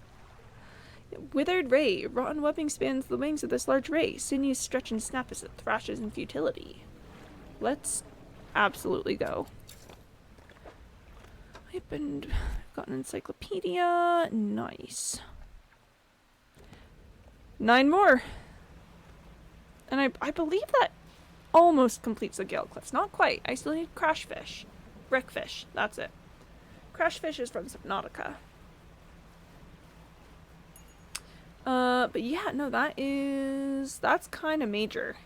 Withered ray. Rotten webbing spans the wings of this large ray. Sinews stretch and snap as it thrashes in futility. Let's absolutely go. I've got an encyclopedia. Nice. 9 more. And I believe that almost completes the Gale Cliffs. Not quite. I still need Crashfish. Wreckfish. That's it. Crashfish is from Subnautica. But yeah, no, that's kind of major.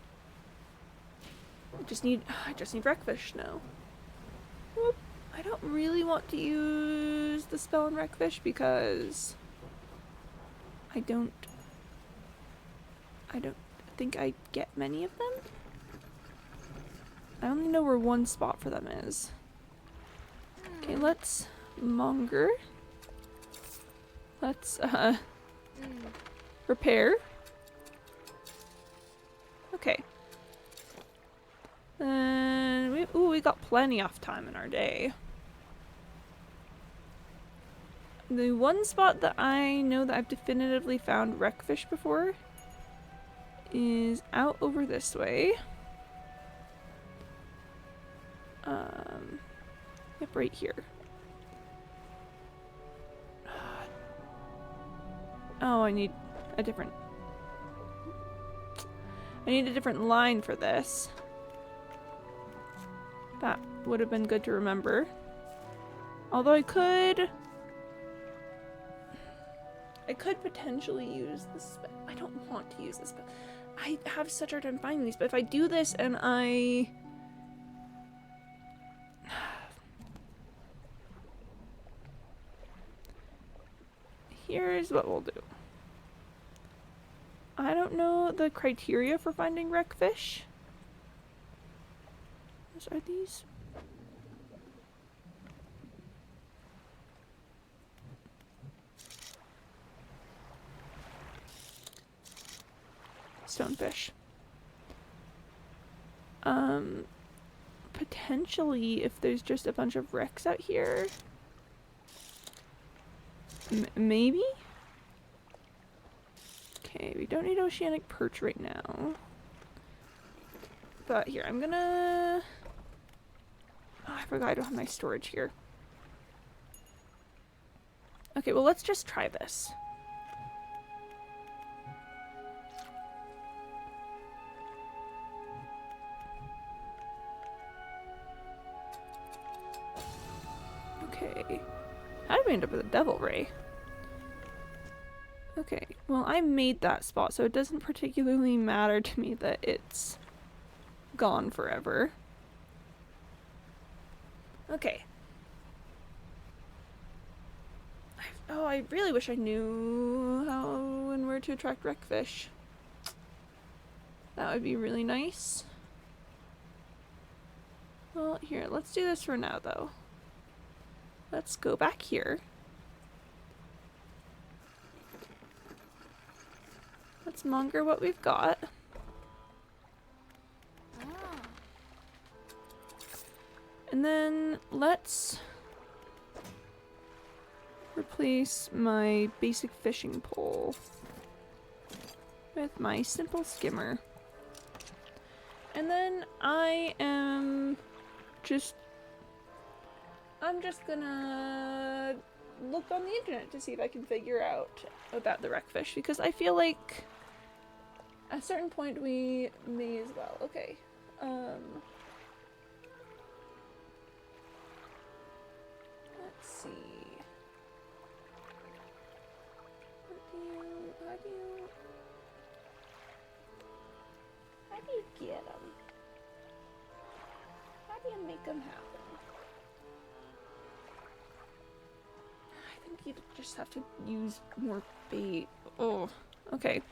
I just need Wreckfish now. Whoop. I don't really want to use the spell on Wreckfish because I don't think I get many of them. I only know where one spot for them is. Okay, let's monger. Let's repair. Okay. And we got plenty of time in our day. The one spot that I know that I've definitively found wreckfish before is out over this way. Yep, right here. Oh, I need a different line for this. That would have been good to remember. Although I could potentially use this spell. I don't want to use this spell. I have such a hard time finding these, but if I do this and I... Here's what we'll do. I don't know the criteria for finding wreckfish. Are these? stonefish. Potentially, if there's just a bunch of wrecks out here. Maybe? Okay, we don't need oceanic perch right now. But here, I'm gonna... Oh, I forgot I don't have my storage here. Okay, well, let's just try this. Okay. How did we end up with a devil ray? Okay, well, I made that spot, so it doesn't particularly matter to me that it's gone forever. Okay. Oh, I really wish I knew how and where to attract wreckfish. That would be really nice. Well, here, let's do this for now, though. Let's go back here. Let's monger what we've got. And then let's replace my basic fishing pole with my simple skimmer. And then I'm just gonna look on the internet to see if I can figure out about the wreckfish, because I feel like at a certain point we may as well. Okay. Let's see. How do you get them? How do you make them happen? I think you just have to use more bait. Oh, okay.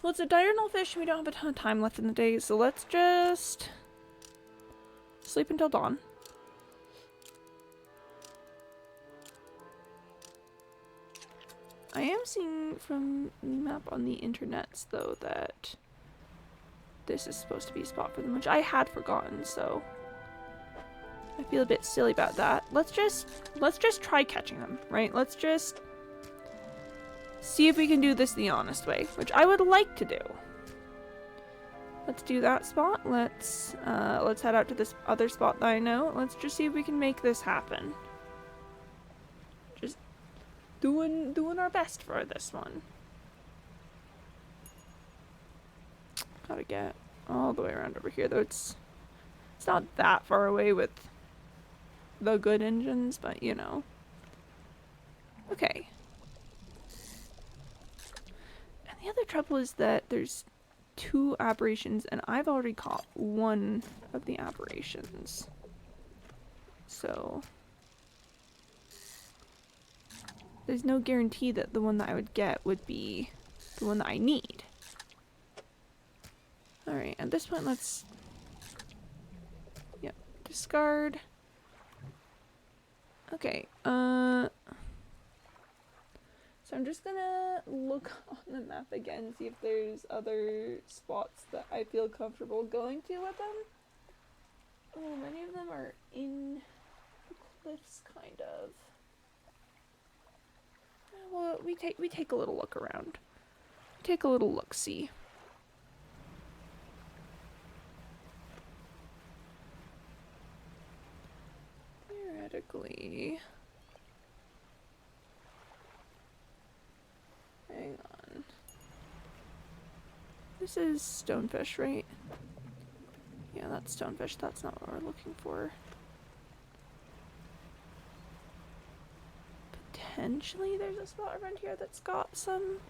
Well, it's a diurnal fish and we don't have a ton of time left in the day, so let's just sleep until dawn. I am seeing from the map on the internets, though, that this is supposed to be a spot for them, which I had forgotten, so I feel a bit silly about that. Let's just try catching them, right? Let's just see if we can do this the honest way, which I would like to do. Let's do that spot. Let's head out to this other spot that I know. Let's just see if we can make this happen. Just doing our best for this one. Gotta get all the way around over here, though. It's not that far away with the good engines, but you know. Okay. And the other trouble is that there's 2 aberrations, and I've already caught one of the aberrations. So there's no guarantee that the one that I would get would be the one that I need. Alright, at this point, let's... Yep, discard. Okay, so I'm just gonna look on the map again, see if there's other spots that I feel comfortable going to with them. Oh, many of them are in the cliffs, kind of. Well, we take a little look around. We take a little look-see. Theoretically... Hang on. This is stonefish, right? Yeah, that's stonefish. That's not what we're looking for. Potentially there's a spot around here that's got some...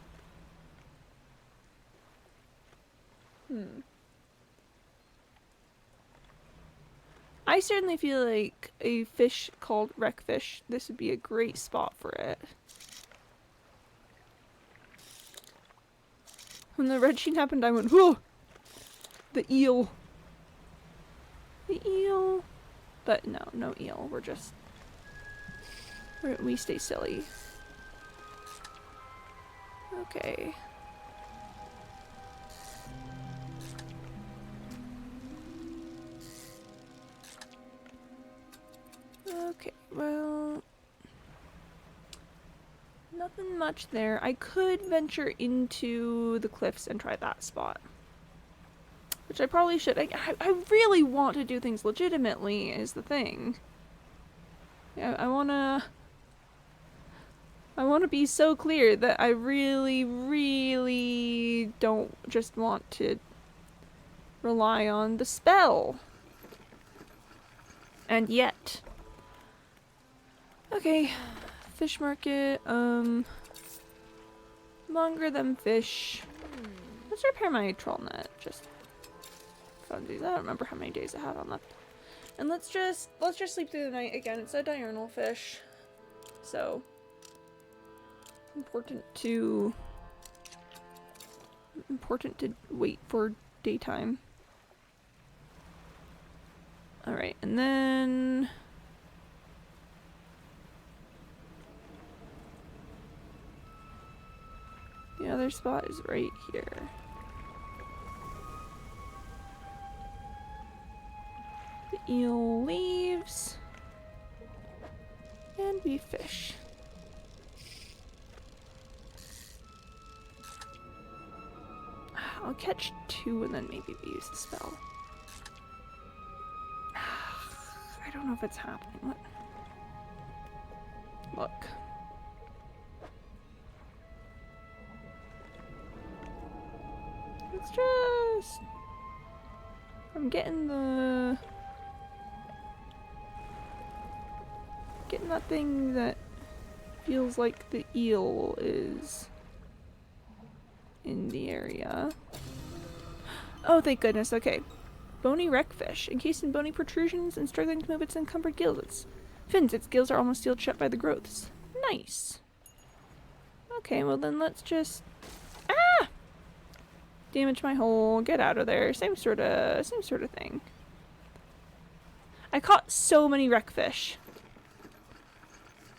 I certainly feel like a fish called wreckfish, this would be a great spot for it. When the red sheen happened, I went, whoa! The eel. The eel. But no, no eel. We stay silly. nothing much there. I could venture into the cliffs and try that spot. Which I probably should. I really want to do things legitimately, is the thing. Yeah, I wanna be so clear that I really, really don't just want to rely on the spell. And yet. Okay. Fish market, longer than fish. Let's repair my troll net. Just fun days. I don't remember how many days I have on left. And let's just sleep through the night again. It's a diurnal fish. So important to wait for daytime. Alright, and then the other spot is right here. The eel leaves. And we fish. I'll catch 2 and then maybe we use the spell. I don't know if it's happening. Look. It's just... I'm getting that thing that feels like the eel is in the area. Oh, thank goodness. Okay. Bony wreckfish, encased in bony protrusions and struggling to move its encumbered gills. Its fins, its gills are almost sealed shut by the growths. Nice. Okay, well then let's just... Ah! Damage my hole, get out of there. Same sort of thing. I caught so many wreckfish.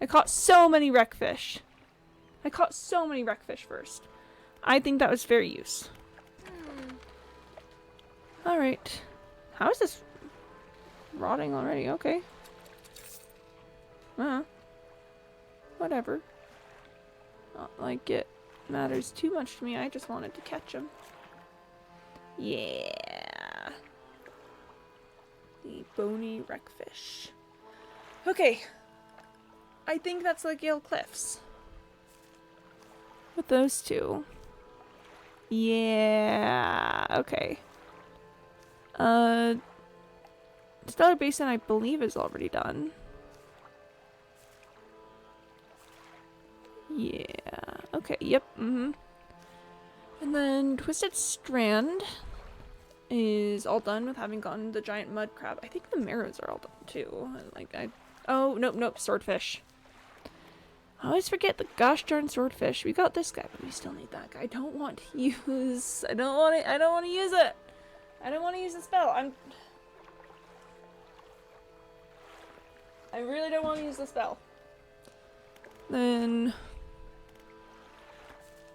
I caught so many wreckfish first. I think that was fair use. Alright. How is this rotting already? Okay. Whatever. Not like it matters too much to me. I just wanted to catch them. Yeah. The bony wreckfish. Okay. I think that's like Gale Cliffs. With those two. Yeah. Okay. Stellar Basin, I believe, is already done. Yeah. Okay, yep, And then Twisted Strand is all done with having gotten the giant mud crab. I think the marrows are all done, too. Oh, nope, swordfish. I always forget the gosh darn swordfish. We got this guy, but we still need that guy. I don't want to use... I don't want to use it! I don't want to use the spell. I really don't want to use the spell. Then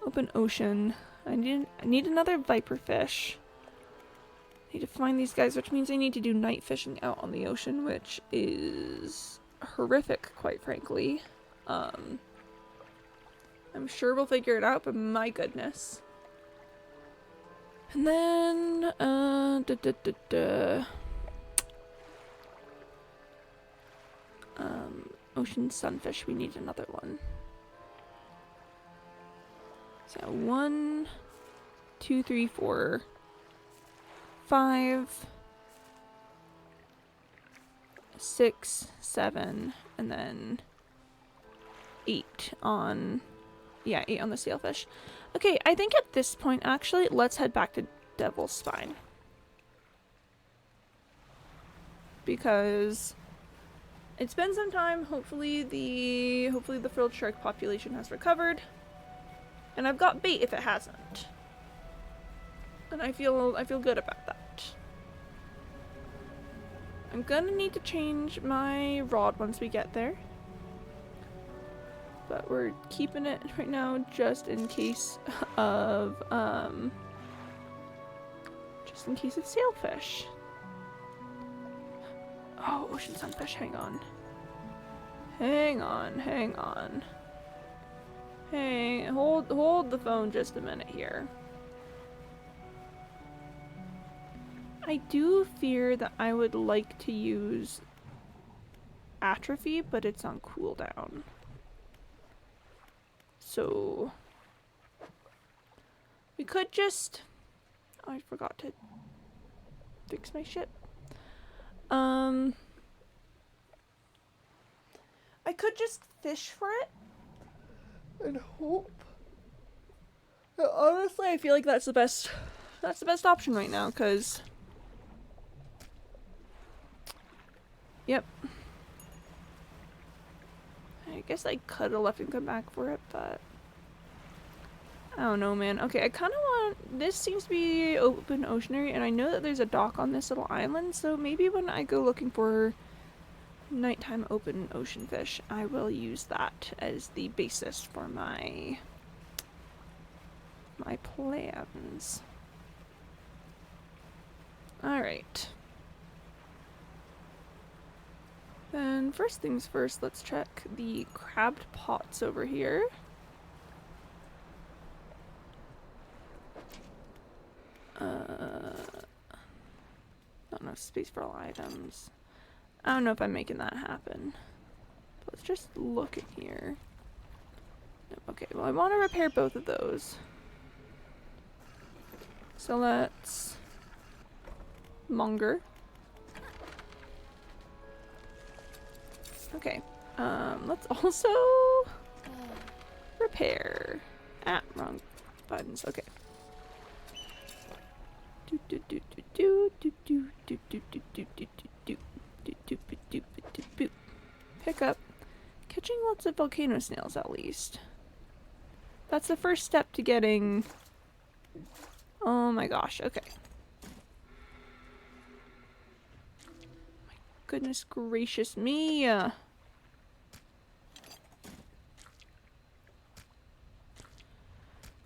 open ocean. I need another viperfish. I need to find these guys, which means I need to do night fishing out on the ocean, which is horrific, quite frankly. I'm sure we'll figure it out, but my goodness. And then, ocean sunfish, we need another one. So 1, 2, 3, 4, 5, 6, 7, and then 8 on, yeah, 8 on the sailfish. Okay, I think at this point, actually, let's head back to Devil's Spine. Because it's been some time. Hopefully the frilled shark population has recovered. And I've got bait if it hasn't. And I feel good about that. I'm gonna need to change my rod once we get there. But we're keeping it right now just in case of, just in case of sailfish. Oh, ocean sunfish, hang on. Hang on. Hey, hold the phone just a minute here. I do fear that I would like to use atrophy, but it's on cooldown. So we could just... Oh, I forgot to fix my ship. I could just fish for it and hope. But honestly, I feel like that's the best option right now, because yep. I guess I could have left and come back for it, but I don't know, man. Okay, I kind of want... This seems to be open ocean area, and I know that there's a dock on this little island, so maybe when I go looking for nighttime open ocean fish, I will use that as the basis for my plans. Alright. Then first things first, let's check the crabbed pots over here. Not enough space for all items. I don't know if I'm making that happen. Let's just look in here. Nope, okay, well I want to repair both of those. So let's monger. Okay. Let's also repair. Ah, wrong buttons. Okay. Pick up. Catching lots of volcano snails, at least. That's the first step to getting... Oh my gosh, okay. My goodness gracious me.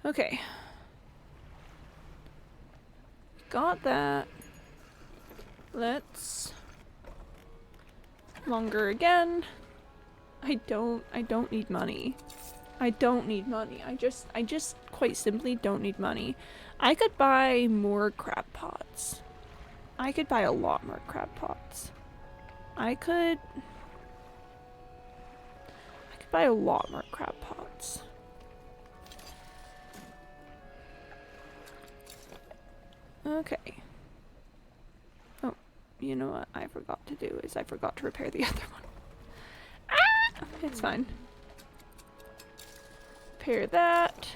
Okay. Got that. Let's monger again. I don't need money. I don't need money. I just quite simply don't need money. I could buy more crab pots. I could buy a lot more crab pots. I could buy a lot more crab pots. Okay. Oh, you know what I forgot to do is I forgot to repair the other one. Ah! It's fine. Repair that.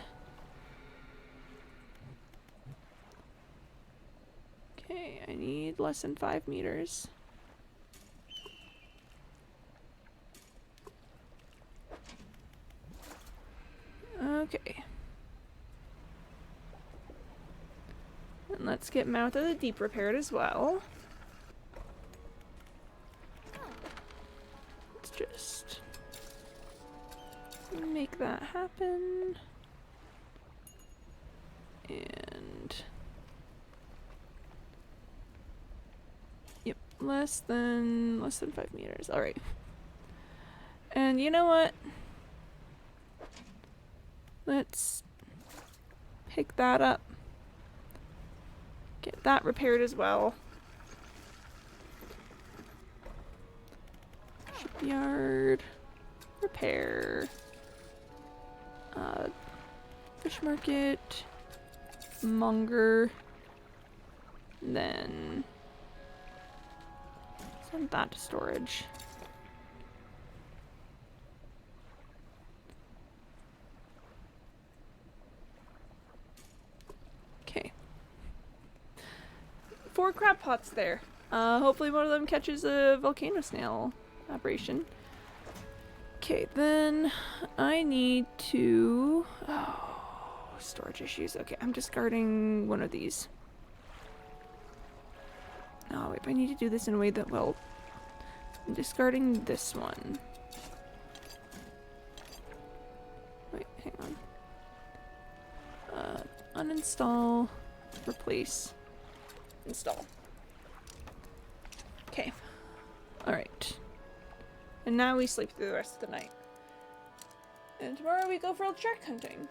Okay, I need less than 5 meters. Okay. And let's get Mouth of the Deep repaired as well. Let's just make that happen. And yep, less than 5 meters. All right. And you know what? Let's pick that up. Get that repaired as well. Shipyard. Repair. Fish market. Monger. Then send that to storage. Okay. 4 crab pots there. Hopefully one of them catches a volcano snail aberration. Okay, then I need to... Oh, storage issues. Okay, I'm discarding one of these. Oh, wait, I need to do this in a way that, well... I'm discarding this one. Wait, hang on. Uninstall, replace, install. Okay. Alright. And now we sleep through the rest of the night. And tomorrow we go frilled shark hunting.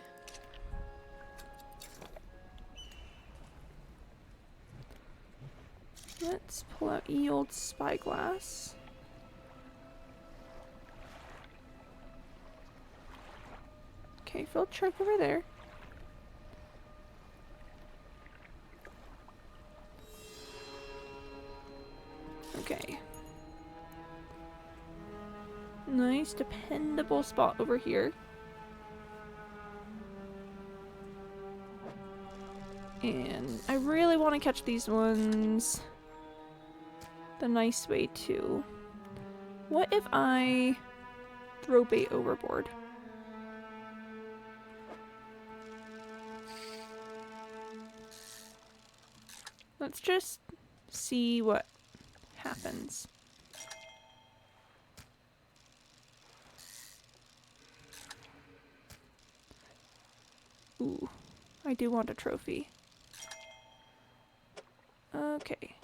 Let's pull out ye old spyglass. Okay, frilled shark over there. Okay. Nice, dependable spot over here. And I really want to catch these ones the nice way too. What if I throw bait overboard? Let's just see what happens. Ooh, I do want a trophy. Okay.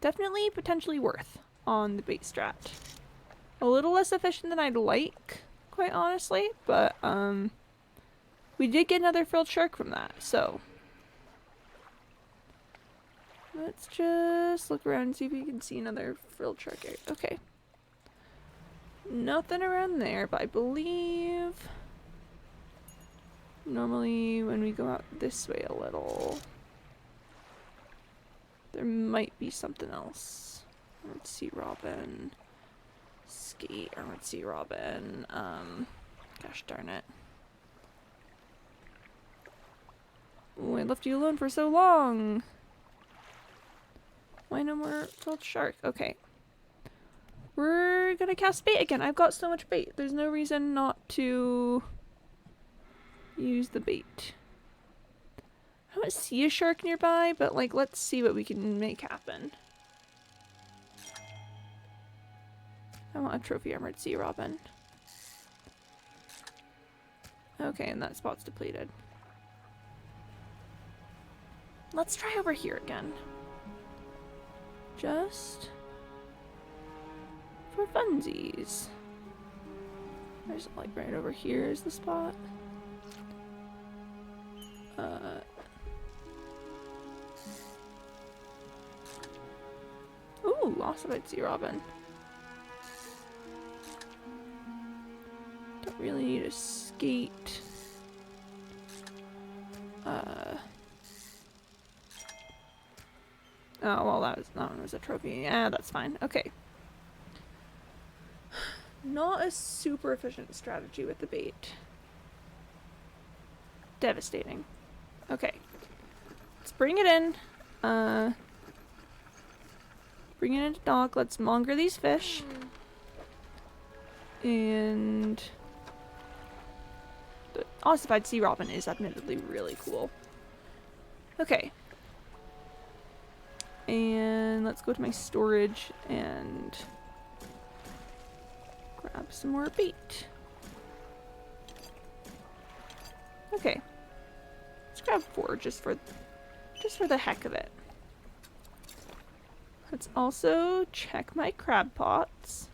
Definitely potentially worth on the bait strat. A little less efficient than I'd like, quite honestly, but we did get another frilled shark from that, so let's just look around and see if we can see another frilled shark area. Okay. Nothing around there, but I believe normally when we go out this way a little, there might be something else. Let's see, Robin. Skate, or let's see, Robin. Gosh darn it. Oh, I left you alone for so long. Why no more frilled shark? Okay. We're gonna cast bait again. I've got so much bait. There's no reason not to use the bait. I don't see a shark nearby, but like, let's see what we can make happen. I want a trophy armored sea robin. Okay, and that spot's depleted. Let's try over here again. Just for funsies. There's like right over here is the spot. Ooh, ossified sea robin. Don't really need a skate. Oh, well, that one was a trophy. Yeah, that's fine. Okay. Not a super efficient strategy with the bait. Devastating. Okay. Let's bring it in. Bring it into dock. Let's monger these fish. And the ossified sea robin is admittedly really cool. Okay. And let's go to my storage and grab some more bait. Okay. Let's grab 4 just for the heck of it. Let's also check my crab pots.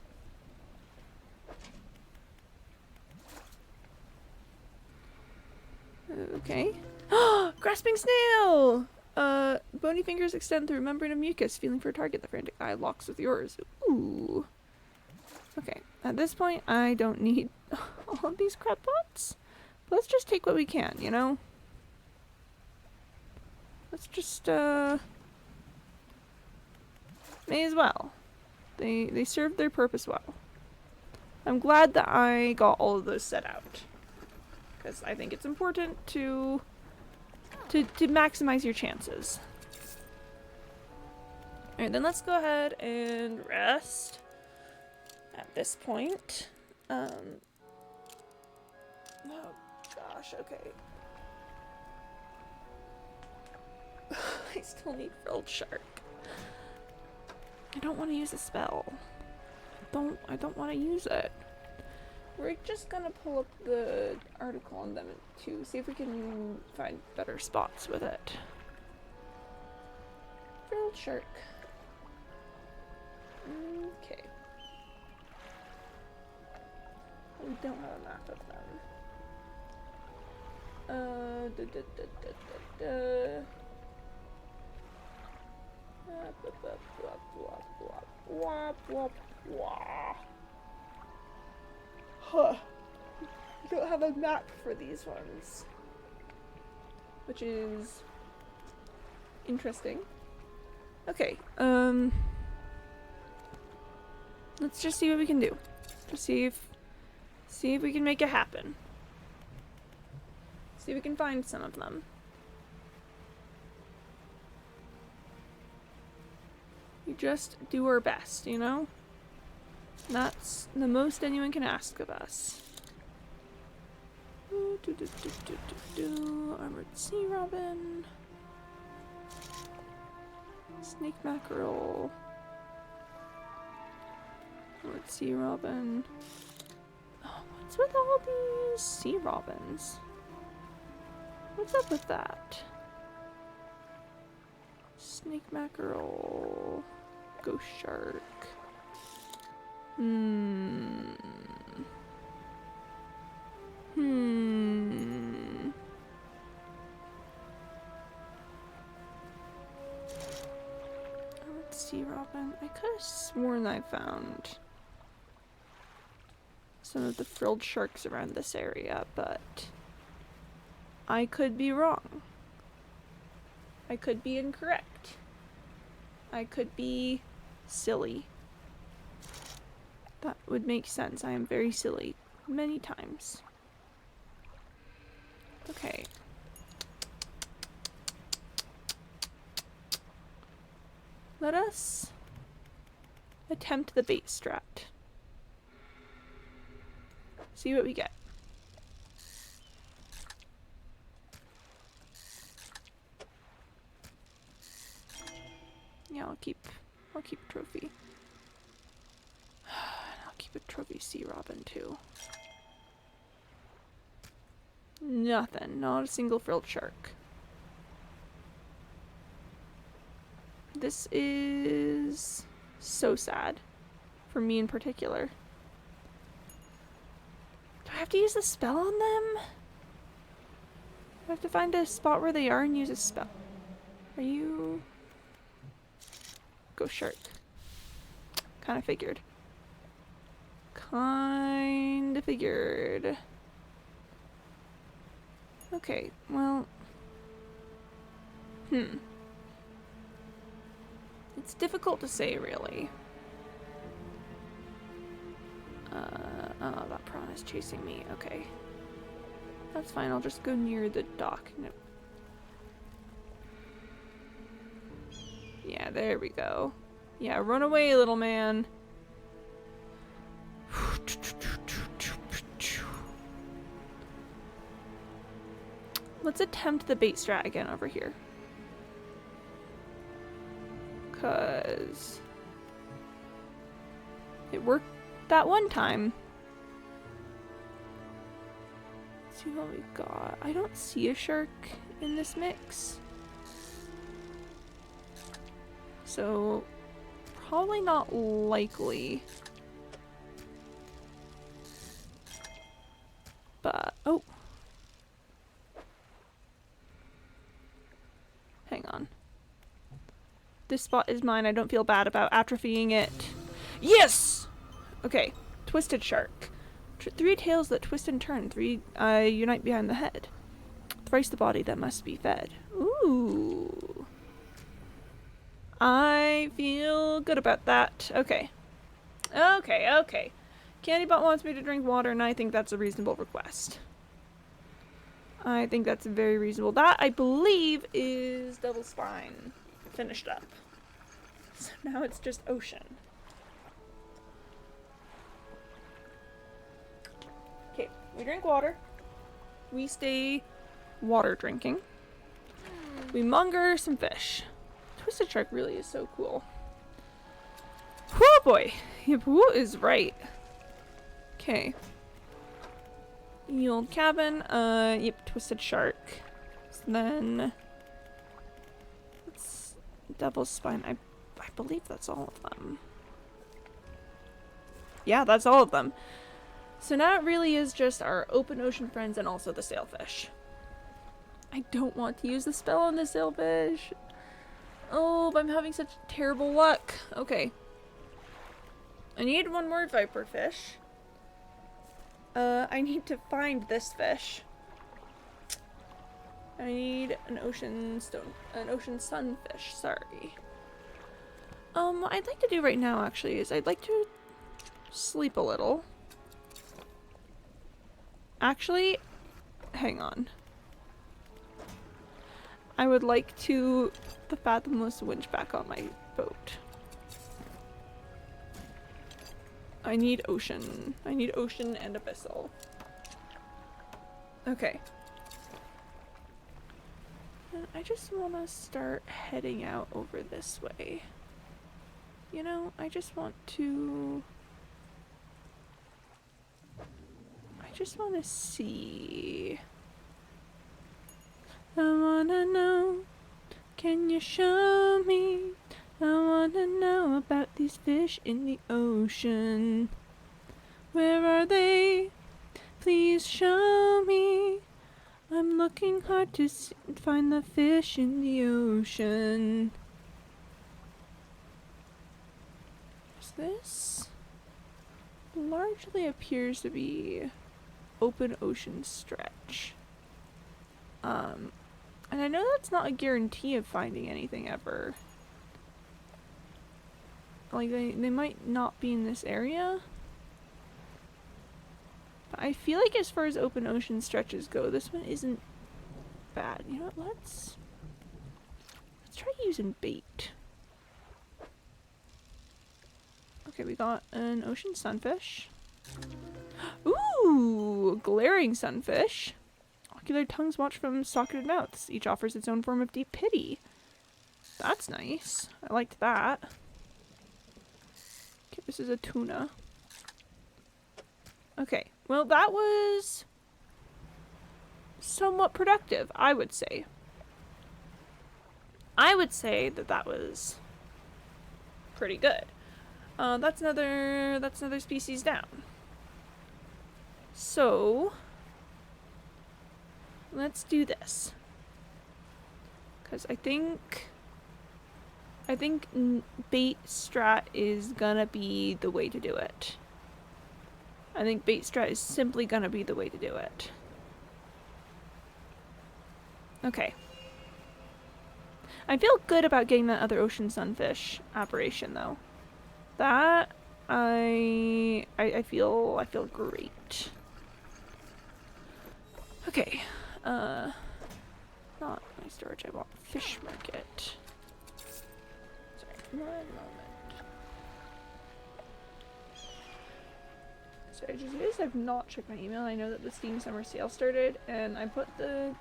Okay. Grasping snail! Bony fingers extend through a membrane of mucus, feeling for a target. The frantic eye locks with yours. Ooh. Okay, at this point, I don't need all of these crab pots. But let's just take what we can, you know? Let's just, may as well. They served their purpose well. I'm glad that I got all of those set out. Because I think it's important to maximize your chances. Alright, then let's go ahead and rest at this point. Oh gosh, okay. I still need frilled shark. I don't want to use a spell. I don't want to use it. We're just gonna pull up the article on them to see if we can find better spots with it. Frilled shark. Okay. We don't have a map of them. Huh. We don't have a map for these ones, which is interesting. Okay, let's just see what we can do. Just see if we can make it happen. See if we can find some of them. We just do our best, you know? That's the most anyone can ask of us. Armored sea robin. Snake mackerel. Armored sea robin. Oh, what's with all these sea robins? What's up with that? Snake mackerel. Ghost shark. I would sea robin. I could have sworn I found some of the frilled sharks around this area, but I could be wrong. I could be incorrect. I could be silly. That would make sense. I am very silly many times. Okay. Let us attempt the bait strat. See what we get. Yeah, I'll keep a trophy. I'll keep a trophy sea robin too. Nothing. Not a single frilled shark. This is so sad. For me in particular. Do I have to use a spell on them? I have to find a spot where they are and use a spell. Are you... Ghost shark. Kinda figured. Okay, well... It's difficult to say, really. Oh, that prawn is chasing me. Okay. That's fine, I'll just go near the dock. No. Yeah, there we go. Yeah, run away, little man. Let's attempt the bait strat again over here. 'Cause it worked that one time. Let's see what we got. I don't see a shark in this mix. So, probably not likely. But, oh. Hang on. This spot is mine. I don't feel bad about atrophying it. Yes! Okay. Twisted shark. Three tails that twist and turn. Three unite behind the head. Thrice the body that must be fed. Ooh. I feel good about that. Okay. Okay. Candybot wants me to drink water, and I think that's a reasonable request. I think that's very reasonable. That, I believe, is Double Spine finished up. So now it's just ocean. Okay, we drink water. We stay water drinking. We monger some fish. Twisted shark really is so cool. Whoo boy! Yep, woo is right. Okay. The old cabin. Yep, twisted shark. So then... It's Double Spine. I believe that's all of them. Yeah, that's all of them. So now it really is just our open ocean friends and also the sailfish. I don't want to use the spell on the sailfish. Oh, but I'm having such terrible luck. Okay. I need one more viper fish. I need to find this fish. I need an ocean sunfish, sorry. What I'd like to do right now actually is I'd like to sleep a little. Actually, hang on. I would like to put the Fathomless Winch back on my boat. I need ocean. I need ocean and abyssal. Okay. I just want to start heading out over this way. You know, I just want to see. I wanna know, can you show me? I wanna know about these fish in the ocean. Where are they? Please show me. I'm looking hard to find the fish in the ocean. This largely appears to be open ocean stretch. And I know that's not a guarantee of finding anything ever. Like, they might not be in this area. But I feel like as far as open ocean stretches go, this one isn't bad. You know what, let's try using bait. Okay, we got an ocean sunfish. Ooh, glaring sunfish. Ocular tongues watch from socketed mouths. Each offers its own form of deep pity. That's nice. I liked that. Okay, this is a tuna. Okay, well that was somewhat productive, I would say. I would say that that was pretty good. That's another species down. So let's do this. Cause I think bait strat is gonna be the way to do it. I think bait strat is simply gonna be the way to do it. Okay. I feel good about getting that other ocean sunfish aberration though. That I feel great. Okay. Not my storage, I want fish market. Sorry, one moment. Sorry, I just realized I've not checked my email. I know that the Steam Summer Sale started, and I put the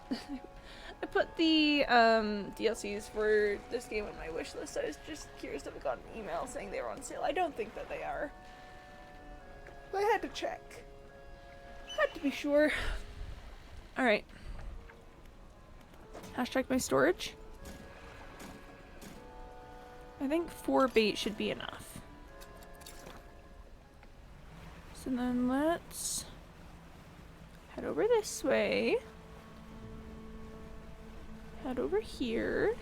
DLCs for this game on my wish list. I was just curious if I got an email saying they were on sale. I don't think that they are. But I had to check. Had to be sure. Alright. Hashtag my storage. I think 4 bait should be enough. So then let's head over this way. Head over here.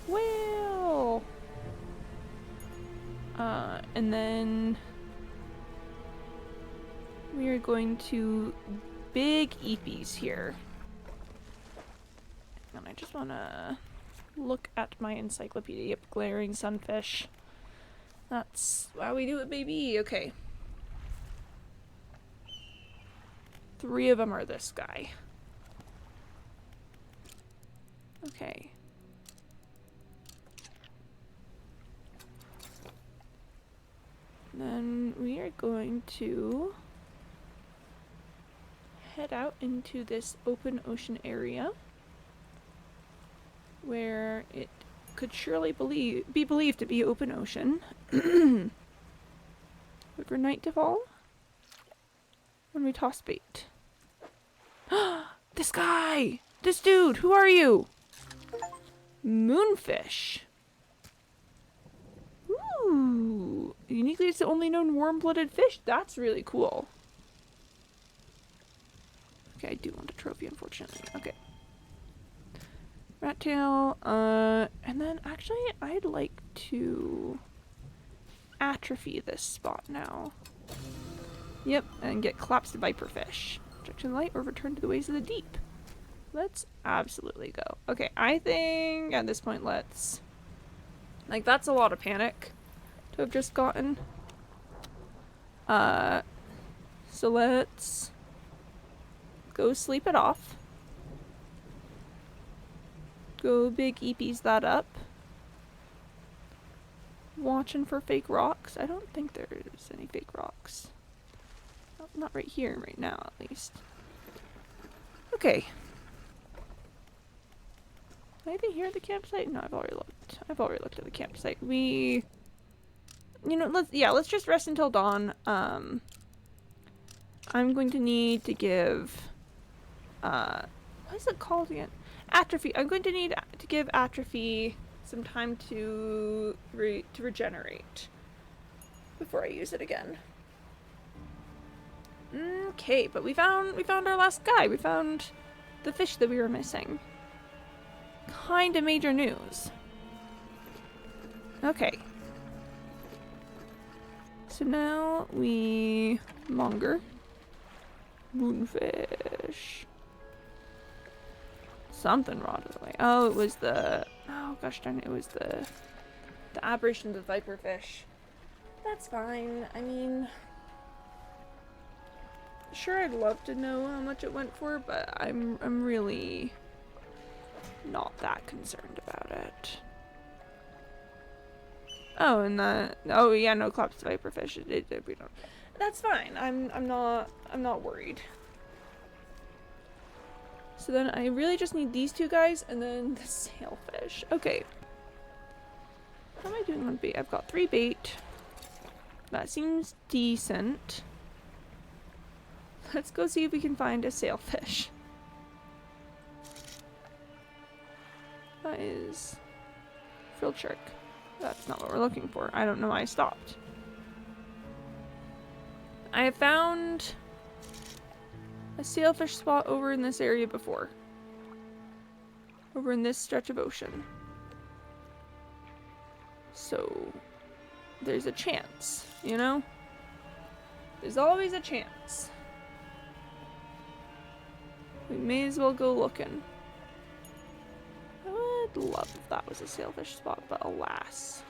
Well. And then we are going to big eepies here. And I just want to look at my encyclopedia of glaring sunfish. That's how we do it, baby. Okay. 3 of them are this guy. Okay. Then we are going to head out into this open ocean area where it could surely be believed to be open ocean. Wait for night to fall when we toss bait. This guy! This dude! Who are you? Moonfish. Ooh. Uniquely, it's the only known warm-blooded fish. That's really cool. Okay, I do want a trophy, unfortunately. Okay. Rat tail, and then actually I'd like to atrophy this spot now. Yep, and get collapsed viperfish. Injection light or return to the ways of the deep. Let's absolutely go. Okay, I think at this point let's... Like, that's a lot of panic to have just gotten. So let's go sleep it off. Go big EPs that up. Watching for fake rocks. I don't think there's any fake rocks. Not right here, right now, at least. Okay. Maybe here at the campsite? No, I've already looked. I've already looked at the campsite. You know, let's just rest until dawn. I'm going to need to give, what is it called again? Atrophy. I'm going to need to give Atrophy some time to regenerate before I use it again. Okay, but we found our last guy. We found the fish that we were missing. Kinda major news. Okay. So now we monger moonfish. Something rotted away. Oh, it was the... Oh, gosh darn it. It was the aberration of the viperfish. That's fine. I mean... Sure, I'd love to know how much it went for, but I'm really not that concerned about it. Oh, and oh yeah, no collapsed viperfish. We don't... That's fine. I'm not worried. So then I really just need these two guys and then the sailfish. Okay. How am I doing on bait? I've got 3 bait. That seems decent. Let's go see if we can find a sailfish. That is frilled shark. That's not what we're looking for. I don't know why I stopped. I have found a sailfish spot over in this area before. Over in this stretch of ocean. So, there's a chance, you know? There's always a chance. We may as well go looking. I would love if that was a sailfish spot, but alas.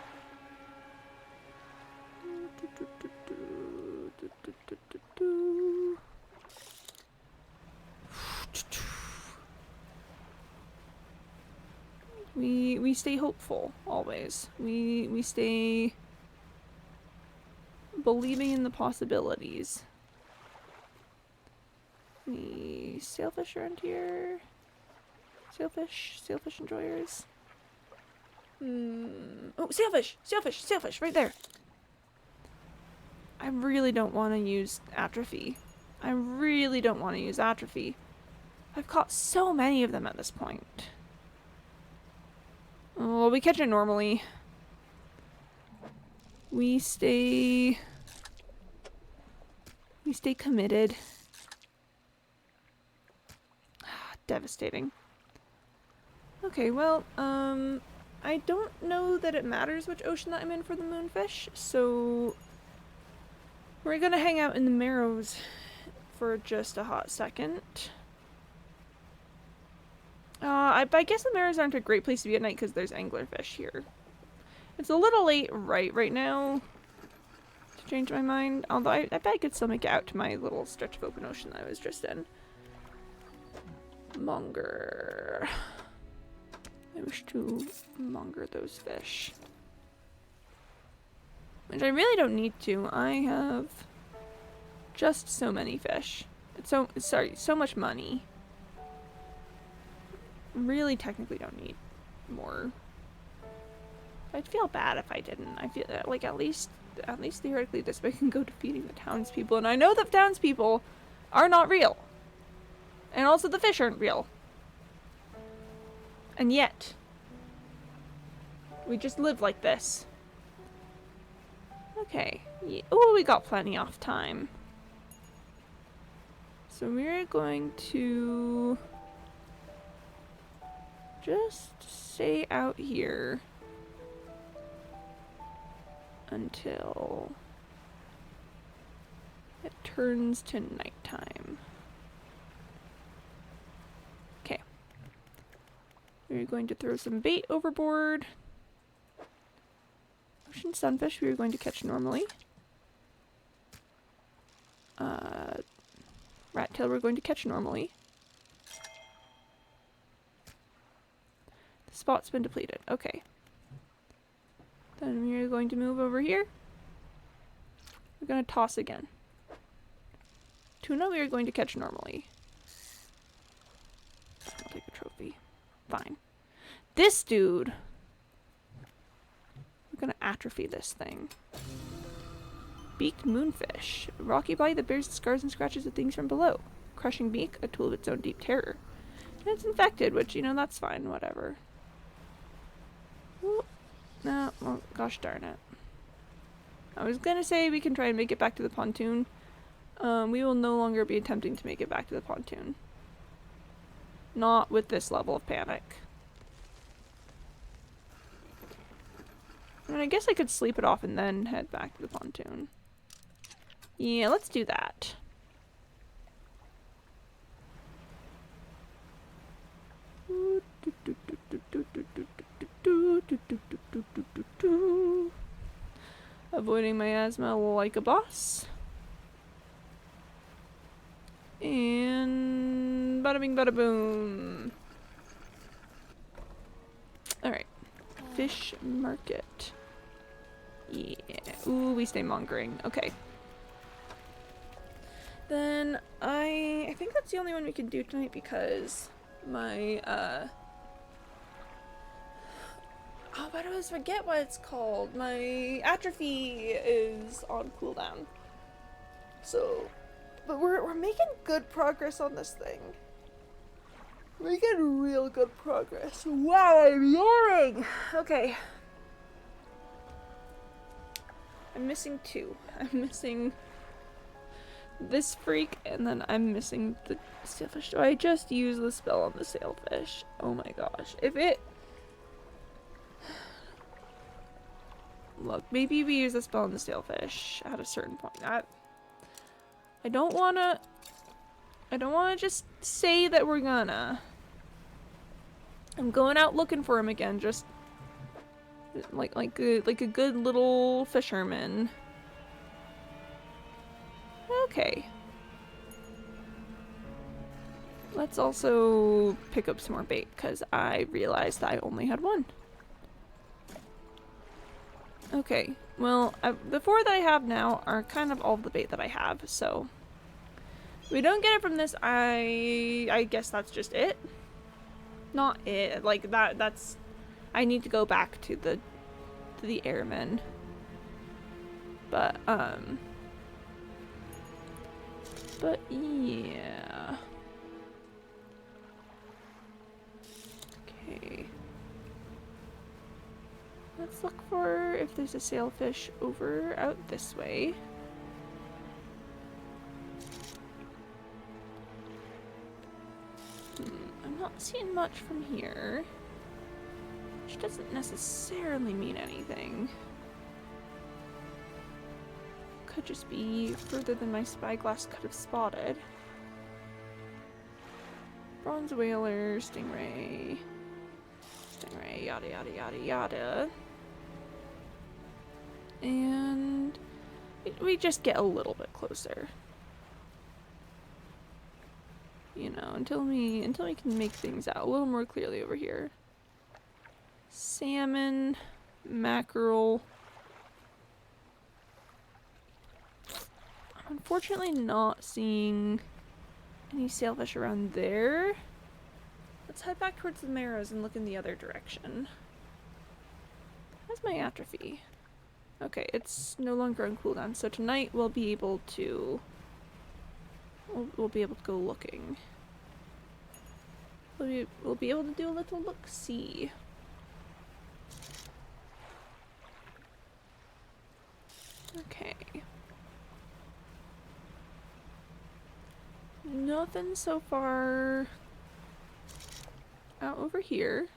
We stay hopeful, always. We stay believing in the possibilities. Any sailfish around here? Sailfish enjoyers. Oh, sailfish, right there. I really don't want to use atrophy. I've caught so many of them at this point. Oh, we catch it normally. We stay committed. Devastating. Okay, well, I don't know that it matters which ocean that I'm in for the moonfish, so we're gonna hang out in the Marrows for just a hot second. I guess the Marrows aren't a great place to be at night because there's anglerfish here. It's a little late right now to change my mind, although I bet I could still make it out to my little stretch of open ocean that I was just in. Monger. I wish to monger those fish. Which I really don't need to. I have just so many fish. So much money. Really technically don't need more. I'd feel bad if I didn't. I feel like at least theoretically this way I can go to feeding the townspeople. And I know the townspeople are not real. And also the fish aren't real. And yet, we just live like this. Okay. Yeah. Oh, we got plenty of time. So we're going to just stay out here until it turns to nighttime. Okay. We're going to throw some bait overboard. Ocean sunfish we are going to catch normally. Rat tail we're going to catch normally. The spot's been depleted. Okay. Then we're going to move over here. We're going to toss again. Tuna we are going to catch normally. I'll take a trophy. Fine. This dude! We're going to atrophy this thing. Beaked moonfish. A rocky body that bears the scars and scratches of things from below. Crushing beak, a tool of its own deep terror. And it's infected, which, you know, that's fine, whatever. Ooh. No, well, gosh darn it. I was gonna say we can try and make it back to the pontoon. We will no longer be attempting to make it back to the pontoon. Not with this level of panic. I mean, I guess I could sleep it off and then head back to the pontoon. Yeah, let's do that. Avoiding miasma like a boss. And bada bing bada boom. Alright. Fish market. Yeah. Ooh, we stay mongering. Okay. Then I think that's the only one we can do tonight because my oh, but I always forget what it's called. My atrophy is on cooldown. So, but we're making good progress on this thing. We're making real good progress. Wow, I'm yawning! Okay. I'm missing two. I'm missing this freak, and then I'm missing the sailfish. Do I just use the spell on the sailfish? Oh my gosh. If it... Look, maybe we use the spell on the sailfish at a certain point. I don't wanna just say that we're gonna. I'm going out looking for him again, just like a good little fisherman. Okay. Let's also pick up some more bait, because I realized that I only had one. Okay, well, the four that I have now are kind of all the bait that I have, so... If we don't get it from this, I guess that's just it. Not it, like, that's... I need to go back to the airmen. But yeah. Okay. Let's look for if there's a sailfish over out this way. I'm not seeing much from here, which doesn't necessarily mean anything. Could just be further than my spyglass could have spotted. Bronze whaler, stingray, yada yada yada yada. And we just get a little bit closer. You know, until we can make things out a little more clearly over here. Salmon, mackerel. I'm unfortunately not seeing any sailfish around there. Let's head back towards the Marrows and look in the other direction. How's my atrophy? Okay, it's no longer on cooldown, so tonight we'll be able to go looking. We'll be able to do a little look-see. Okay. Nothing so far out over here.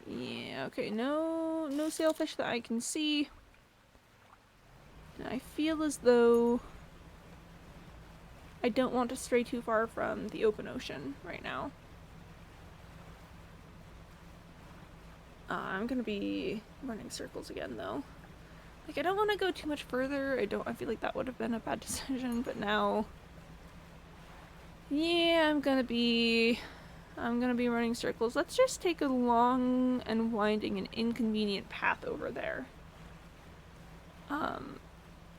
Yeah, okay, no sailfish that I can see. And I feel as though I don't want to stray too far from the open ocean right now. I'm gonna be running circles again though. Like, I don't want to go too much further. I feel like that would have been a bad decision, but now, yeah, I'm gonna be running circles. Let's just take a long and winding and inconvenient path over there.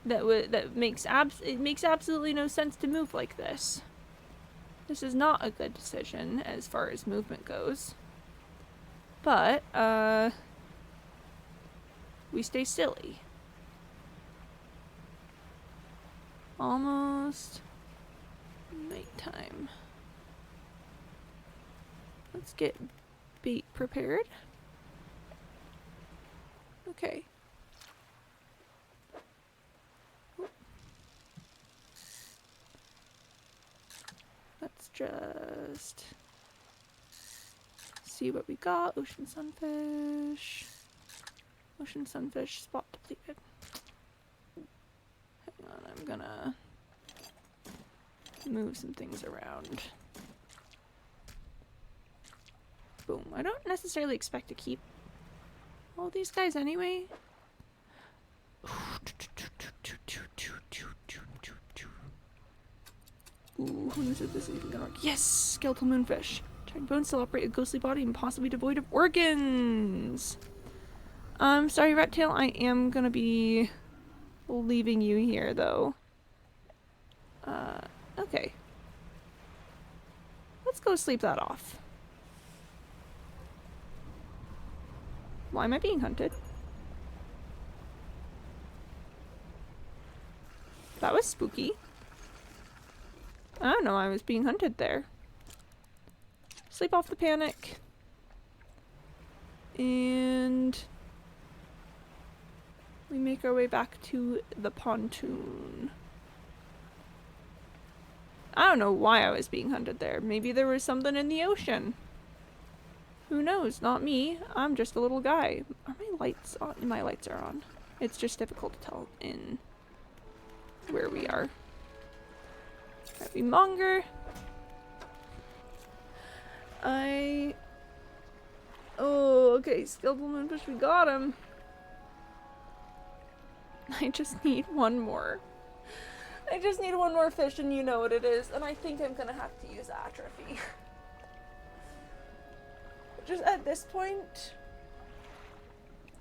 That makes absolutely no sense to move like this. This is not a good decision as far as movement goes. But we stay silly. Almost nighttime. Let's get bait prepared. Okay. Let's just see what we got. Ocean sunfish. Ocean sunfish spot depleted. Hang on, I'm gonna move some things around. Boom. I don't necessarily expect to keep all these guys anyway. Ooh, who knows if this is even gonna work? Yes! Skeletal moonfish. Giant bones still operate a ghostly body and possibly devoid of organs. Sorry, Rat Tail, I am gonna be leaving you here, though. Okay. Let's go sleep that off. Why am I being hunted? That was spooky. I don't know, I was being hunted there. Sleep off the panic. And we make our way back to the pontoon. I don't know why I was being hunted there. Maybe there was something in the ocean. Who knows? Not me. I'm just a little guy. Are my lights on? My lights are on. It's just difficult to tell in where we are. Heavy monger. Oh, okay. Skeletal moonfish, we got him. I just need one more. I just need one more fish and you know what it is. And I think I'm gonna have to use atrophy. Just at this point,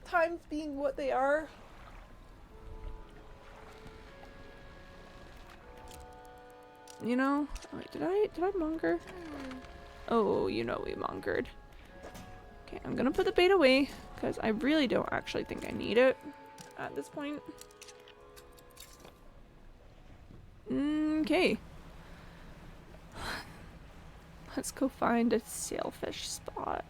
times being what they are, you know. Wait, did I monger? Oh, you know we mongered. Okay, I'm gonna put the bait away because I really don't actually think I need it at this point. Okay. Let's go find a sailfish spot.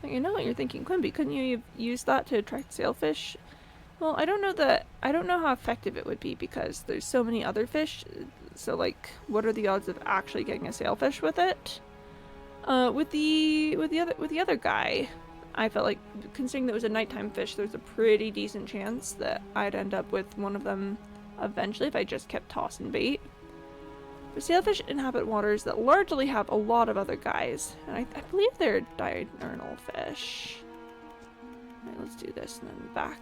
Like, I know what you're thinking, Quimby. Couldn't you have used that to attract sailfish? Well, I don't know how effective it would be because there's so many other fish. So, like, what are the odds of actually getting a sailfish with it? With the other guy, I felt like, considering that it was a nighttime fish, there's a pretty decent chance that I'd end up with one of them eventually if I just kept tossing bait. But sailfish inhabit waters that largely have a lot of other guys, and I believe they're diurnal fish. Alright, let's do this and then back.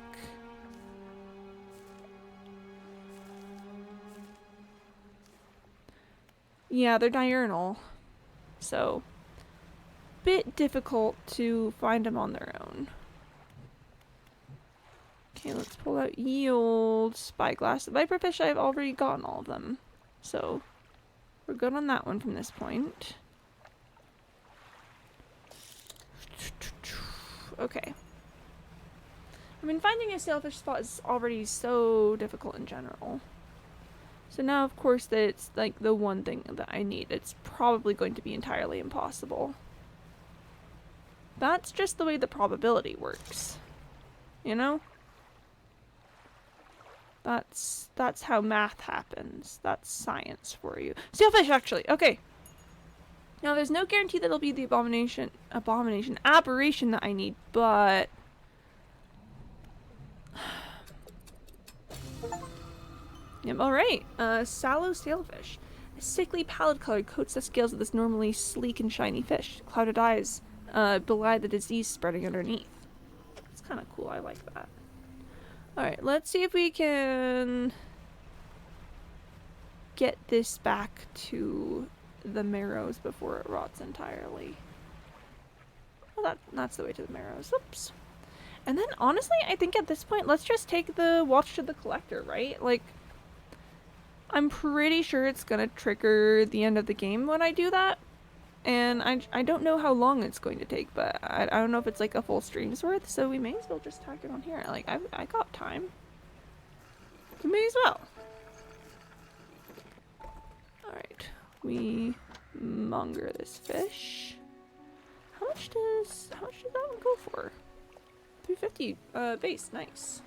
Yeah, they're diurnal, so bit difficult to find them on their own. Okay, let's pull out ye old spyglass. The viperfish, I've already gotten all of them, so we're good on that one from this point. Okay. I mean, finding a sailfish spot is already so difficult in general. So now, of course, that it's like the one thing that I need, it's probably going to be entirely impossible. That's just the way the probability works. You know? That's how math happens. That's science for you. Steelfish, actually. Okay. Now, there's no guarantee that it'll be the aberration that I need, but... Yep, alright. Sallow sailfish. A sickly pallid color coats the scales of this normally sleek and shiny fish. Clouded eyes belie the disease spreading underneath. It's kind of cool. I like that. Alright, let's see if we can get this back to the marrows before it rots entirely. Well, that's the way to the marrows. Oops. And then, honestly, I think at this point, let's just take the watch to the collector, right? Like, I'm pretty sure it's gonna trigger the end of the game when I do that. And I don't know how long it's going to take, but I don't know if it's like a full stream's worth, so we may as well just tack it on here. Like, I got time. We may as well. Alright. We monger this fish. How much does that one go for? 350 base, nice.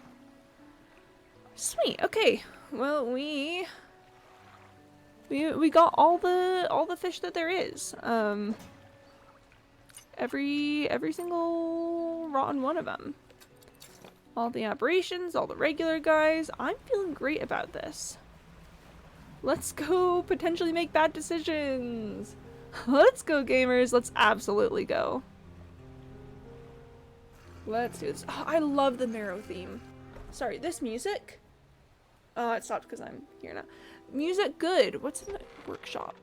Sweet, okay. Well, we got all the fish that there is. Every single rotten one of them. All the aberrations, all the regular guys. I'm feeling great about this. Let's go potentially make bad decisions. Let's go, gamers. Let's absolutely go. Let's do this. Oh, I love the marrow theme. Sorry, this music? It stopped because I'm here now. Music good. What's in the workshop?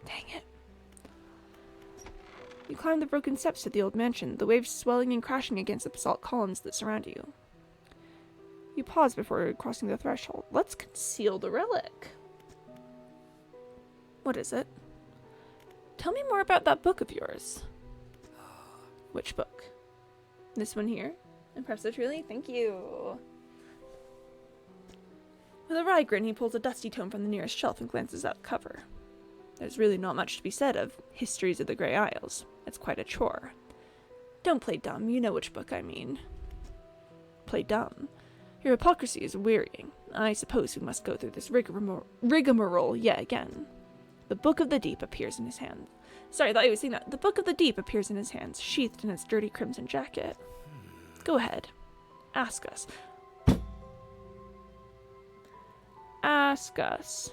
Dang it. You climb the broken steps to the old mansion, the waves swelling and crashing against the basalt columns that surround you. You pause before crossing the threshold. Let's conceal the relic. What is it? Tell me more about that book of yours. Which book? This one here? Impressive, truly. Thank you. With a wry grin, he pulls a dusty tome from the nearest shelf and glances at the cover. There's really not much to be said of Histories of the Grey Isles. It's quite a chore. Don't play dumb, you know which book I mean. Play dumb? Your hypocrisy is wearying. I suppose we must go through this rigmarole yet again. The Book of the Deep appears in his hand. Sorry, I thought you were saying that. The Book of the Deep appears in his hands, sheathed in its dirty crimson jacket. Go ahead. Ask us. Ask us.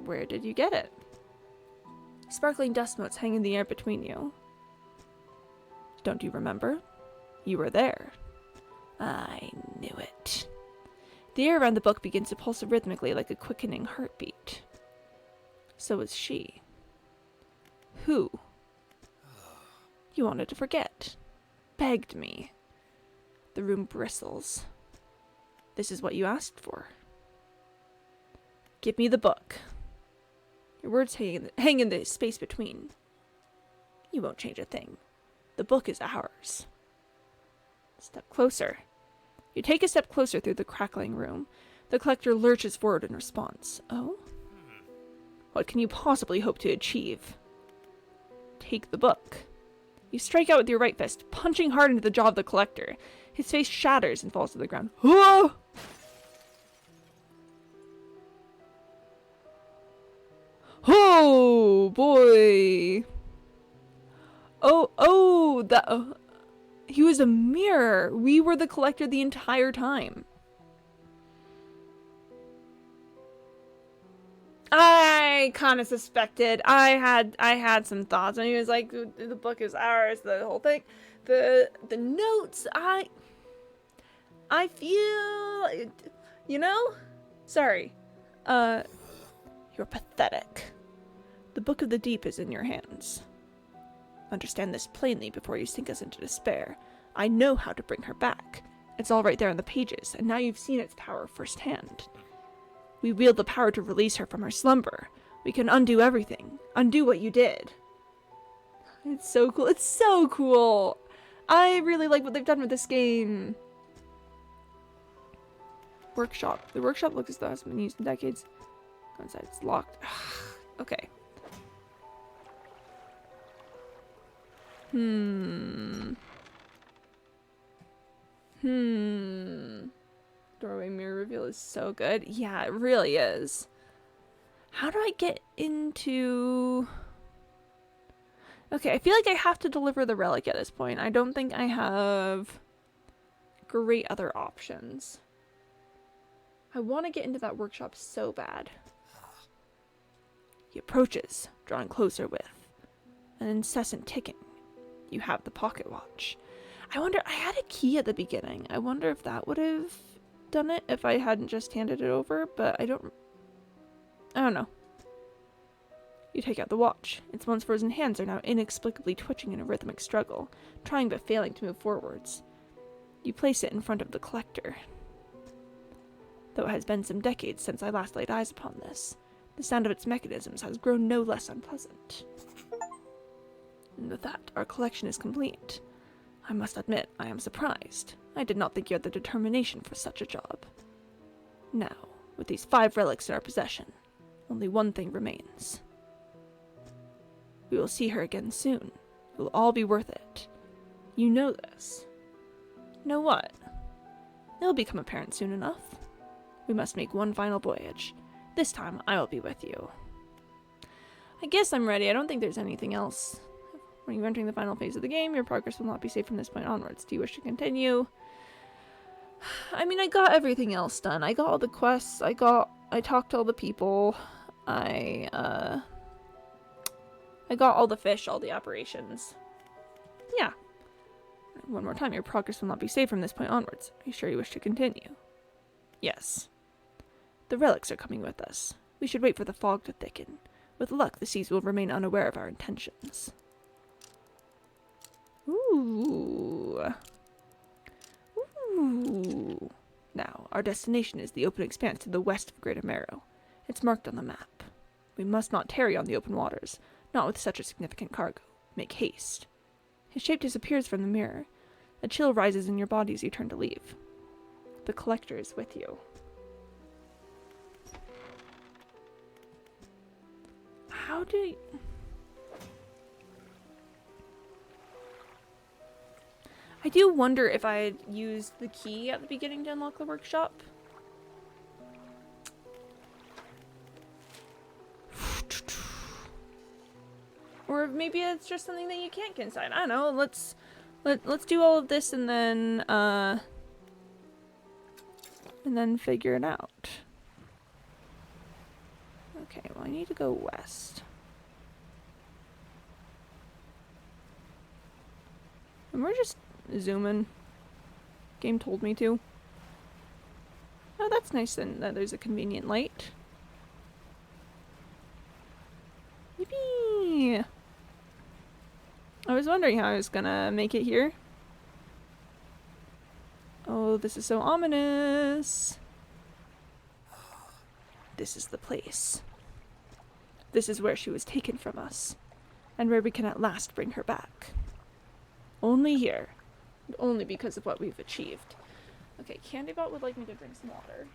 Where did you get it? Sparkling dust motes hang in the air between you. Don't you remember? You were there. I knew it. The air around the book begins to pulse rhythmically like a quickening heartbeat. So is she. Who? You wanted to forget. Begged me. The room bristles. This is what you asked for. Give me the book. Your words hang in the space between. You won't change a thing. The book is ours. Step closer. You take a step closer through the crackling room. The collector lurches forward in response. Oh? What can you possibly hope to achieve? Take the book. You strike out with your right fist, punching hard into the jaw of the collector. His face shatters and falls to the ground. Whoa! Oh boy! Oh, that. He was a mirror. We were the collector the entire time. I kind of suspected. I had some thoughts when he was like, the book is ours, the whole thing. The notes, I feel, you know? Sorry. You're pathetic. The Book of the Deep is in your hands. Understand this plainly before you sink us into despair. I know how to bring her back. It's all right there on the pages, and now you've seen its power firsthand. We wield the power to release her from her slumber. We can undo everything. Undo what you did. It's so cool. It's so cool. I really like what they've done with this game. Workshop. The workshop looks as though it hasn't been used in decades. Go inside. It's locked. Okay. Hmm. Doorway mirror reveal is so good. Yeah, it really is. How do I get into... Okay, I feel like I have to deliver the relic at this point. I don't think I have great other options. I want to get into that workshop so bad. He approaches, drawing closer with an incessant ticking. You have the pocket watch. I wonder, I had a key at the beginning. I wonder if that would have done it if I hadn't just handed it over, but I don't know. You take out the watch. Its once frozen hands are now inexplicably twitching in a rhythmic struggle, trying but failing to move forwards. You place it in front of the collector. Though it has been some decades since I last laid eyes upon this, the sound of its mechanisms has grown no less unpleasant. And with that, our collection is complete. I must admit, I am surprised. I did not think you had the determination for such a job. Now, with these 5 relics in our possession, only one thing remains. We will see her again soon. It will all be worth it. You know this. Know what? It'll become apparent soon enough. We must make one final voyage. This time, I will be with you. I guess I'm ready. I don't think there's anything else. When you're entering the final phase of the game, your progress will not be saved from this point onwards. Do you wish to continue? I mean, I got everything else done. I got all the quests. I talked to all the people. I got all the fish, all the operations. Yeah. One more time, your progress will not be saved from this point onwards. Are you sure you wish to continue? Yes. The relics are coming with us. We should wait for the fog to thicken. With luck, the seas will remain unaware of our intentions. Ooh. Ooh. Now, our destination is the open expanse to the west of Greater Marrow. It's marked on the map. We must not tarry on the open waters, not with such a significant cargo. Make haste. His shape disappears from the mirror. A chill rises in your body as you turn to leave. The collector is with you. How do you... I do wonder if I had used the key at the beginning to unlock the workshop. Or maybe it's just something that you can't get inside. I don't know. Let's do all of this and then figure it out. Okay, well I need to go west. And we're just zooming. Game told me to. Oh, that's nice then that there's a convenient light. Yippee! I was wondering how I was gonna make it here. Oh, this is so ominous. This is the place. This is where she was taken from us, and where we can at last bring her back. Only here. And only because of what we've achieved. Okay, Candybot would like me to drink some water.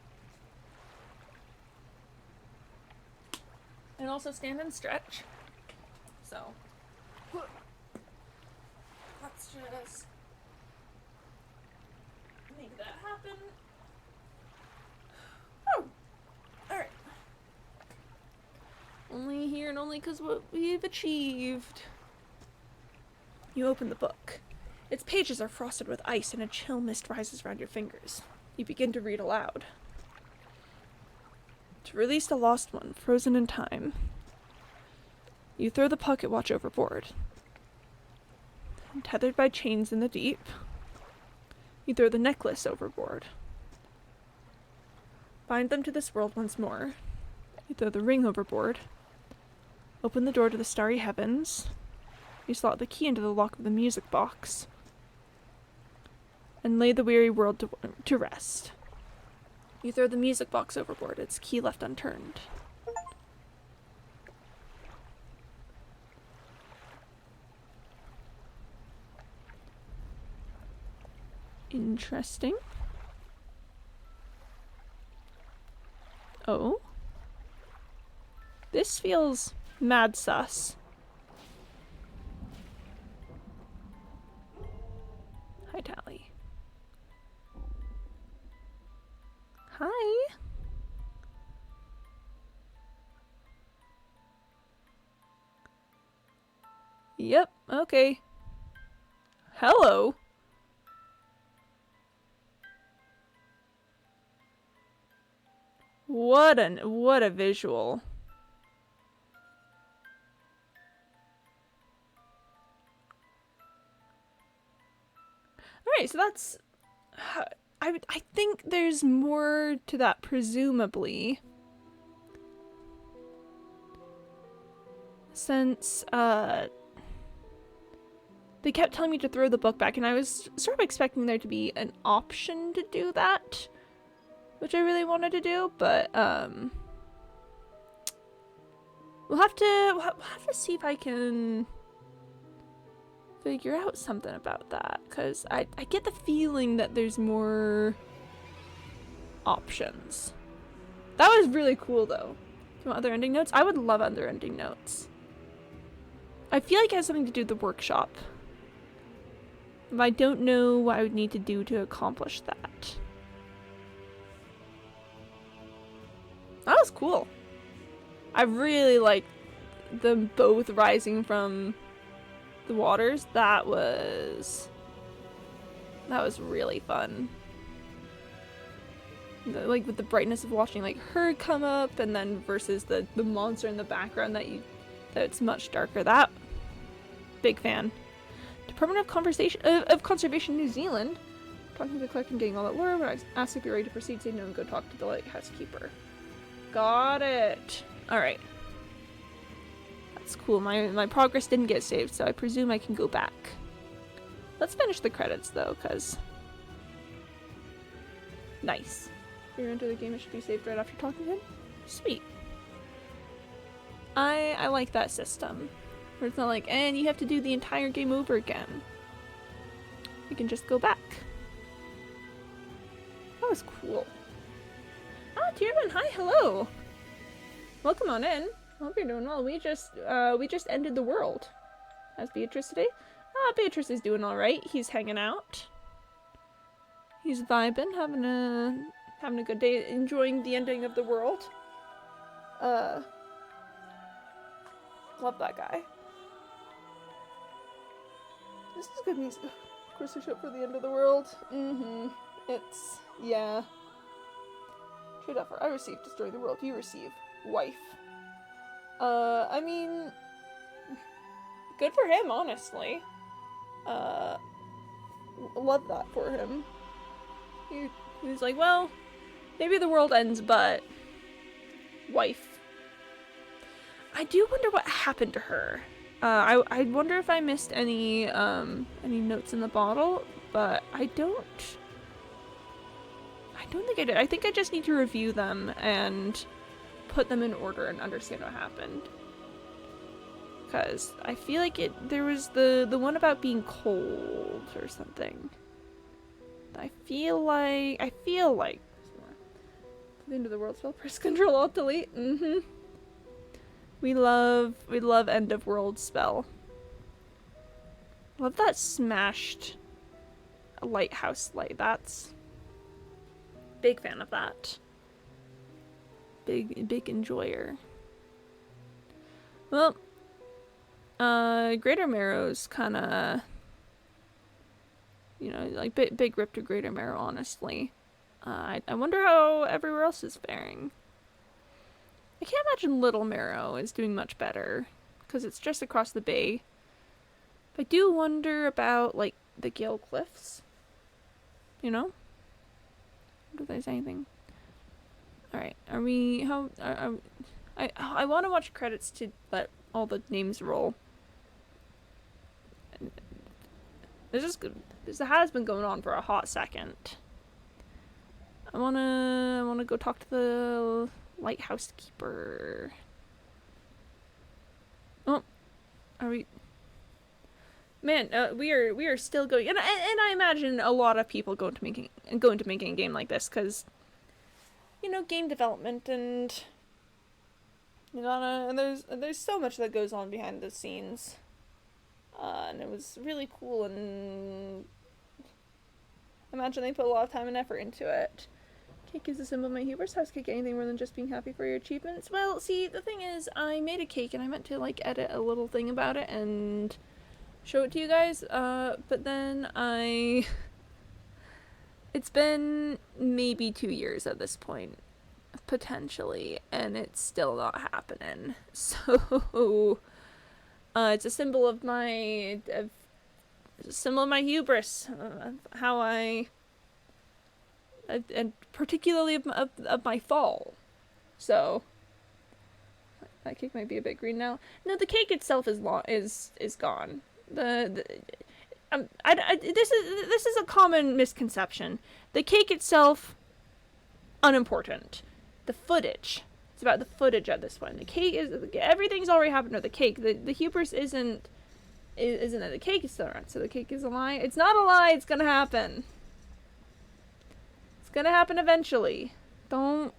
And also stand and stretch. So, let's just make that happen. Oh! Alright. Only here and only because what we've achieved. You open the book. Its pages are frosted with ice and a chill mist rises around your fingers. You begin to read aloud. To release the lost one, frozen in time. You throw the pocket watch overboard. Tethered by chains in the deep. You throw the necklace overboard. Bind them to this world once more. You throw the ring overboard. Open the door to the starry heavens. You slot the key into the lock of the music box. And lay the weary world to rest. You throw the music box overboard, its key left unturned. Interesting. Oh? This feels mad sus. Hi. Yep, okay. Hello. What a visual. Alright, so that's... I think there's more to that, presumably. Since, they kept telling me to throw the book back, and I was sort of expecting there to be an option to do that, which I really wanted to do, but, we'll have to see if I can figure out something about that, because I get the feeling that there's more options. That was really cool, though. Do you want other ending notes? I would love other ending notes. I feel like it has something to do with the workshop. But I don't know what I would need to do to accomplish that. That was cool. I really liked them both rising from the waters. That was really fun. Like with the brightness of watching like her come up, and then versus the monster in the background that it's much darker. That big fan. Department of Conservation New Zealand. Talking to the clerk and getting all that lore. When I asked if you're ready to proceed, say no and go talk to the lighthouse keeper. Got it. Alright. That's cool. My progress didn't get saved, so I presume I can go back. Let's finish the credits, though, because... Nice. If you enter the game, it should be saved right after talking to him. Sweet. I like that system. Where it's not like, and you have to do the entire game over again. You can just go back. That was cool. Ah, Tierman, hi, hello. Welcome on in. Hope you're doing well. We just ended the world. How's Beatrice today? Ah, Beatrice is doing all right. He's hanging out. He's vibing, having a good day, enjoying the ending of the world. Love that guy. This is good music. Of course, we show up for the end of the world. It's, yeah. Trade offer. I receive destroy the world. You receive wife. I mean, good for him, honestly. Love that for him. He's like, well, maybe the world ends, but wife. I do wonder what happened to her. I wonder if I missed any notes in the bottle, but I don't think I did. I think I just need to review them and put them in order and understand what happened. Because I feel like there was the one about being cold or something. I feel like the end of the world spell, press Control Alt Delete. We love end of world spell. Love that smashed lighthouse light. That's big fan of that. Big enjoyer. Well, Greater Marrow's kind of, like big rip to Greater Marrow, honestly. I wonder how everywhere else is faring. I can't imagine Little Marrow is doing much better, because it's just across the bay. But I do wonder about, like, the Gale Cliffs. You know? If there's anything. Alright, are we... I want to watch credits to let all the names roll. This has been going on for a hot second. I wanna go talk to the lighthouse keeper. Oh, are we? Man, we are still going, and I imagine a lot of people go into making a game like this because, game development and and there's so much that goes on behind the scenes, and it was really cool, and I imagine they put a lot of time and effort into it. Cake is a symbol of my hubris. How's cake anything more than just being happy for your achievements? Well, see, the thing is, I made a cake and I meant to, like, edit a little thing about it and show it to you guys, but then it's been maybe 2 years at this point, potentially, and it's still not happening. So, it's a symbol of my, hubris, how and particularly of my fall. So, that cake might be a bit green now. No, the cake itself is gone. This is a common misconception. The cake itself, unimportant. The footage. It's about the footage at this point. The cake is, everything's already happened to the cake. The hubris isn't that the cake is still around. So the cake is a lie. It's not a lie. It's gonna happen. It's gonna happen eventually. Don't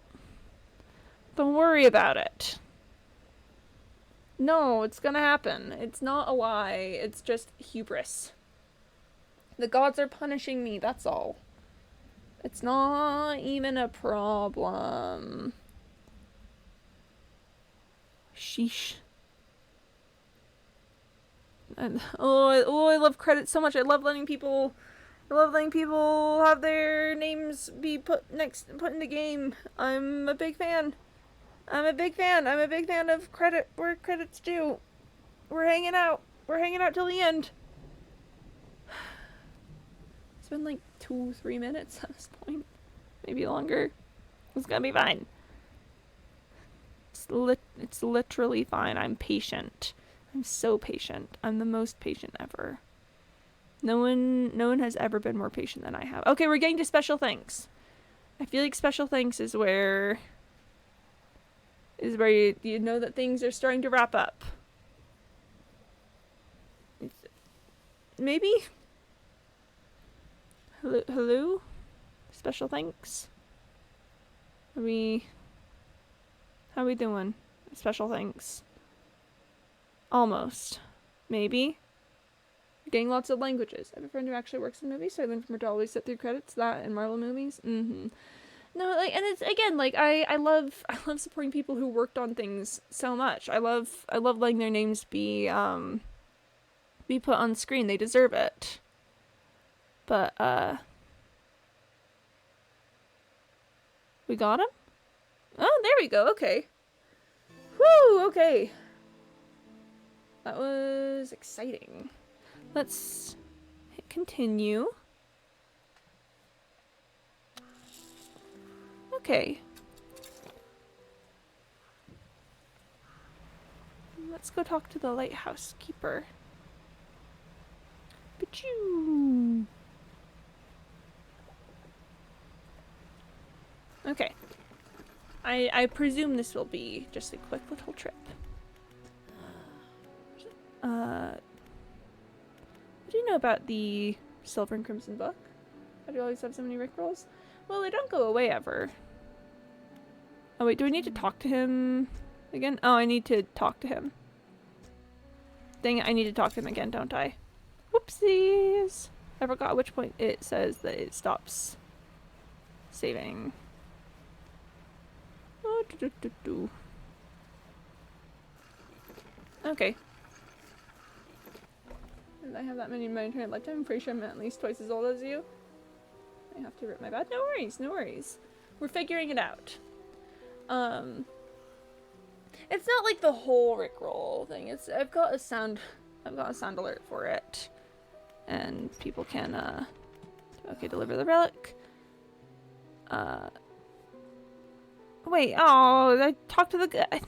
worry about it. No, it's gonna happen. It's not a lie. It's just hubris. The gods are punishing me, that's all. It's not even a problem. Sheesh. And, I love credits so much. I love letting people have their names be put in the game. I'm a big fan. I'm a big fan of credit where credit's due. We're hanging out till the end. It's been like 2-3 minutes at this point. Maybe longer. It's gonna be fine. It's literally fine. I'm patient. I'm so patient. I'm the most patient ever. No one has ever been more patient than I have. Okay, we're getting to special thanks. I feel like special thanks is where you know that things are starting to wrap up. Maybe? Hello? Special thanks? How we doing? Special thanks. Almost. Maybe? Getting lots of languages. I have a friend who actually works in movies, so I learned from her to always sit through credits. That and Marvel movies. No, like, and it's, again, like, I love supporting people who worked on things so much. I love letting their names be put on screen. They deserve it. But, we got him? Oh, there we go, okay. Woo, okay. That was exciting. Let's hit continue. Okay. Let's go talk to the lighthouse keeper. Pachoo! Okay. I presume this will be just a quick little trip. What do you know about the Silver and Crimson book? Why do you always have so many rickrolls? Well, they don't go away ever. Oh wait, do I need to talk to him again? Oh, I need to talk to him. Dang it, I need to talk to him again, don't I? Whoopsies! I forgot at which point it says that it stops saving. Oh, okay. I have that many in my entire lifetime. I'm pretty sure I'm at least twice as old as you. I have to rip my bad. No worries, no worries. We're figuring it out. It's not like the whole Rickroll thing. I've got a sound alert for it, and people can okay, deliver the relic. Wait, oh, I talked to the guy.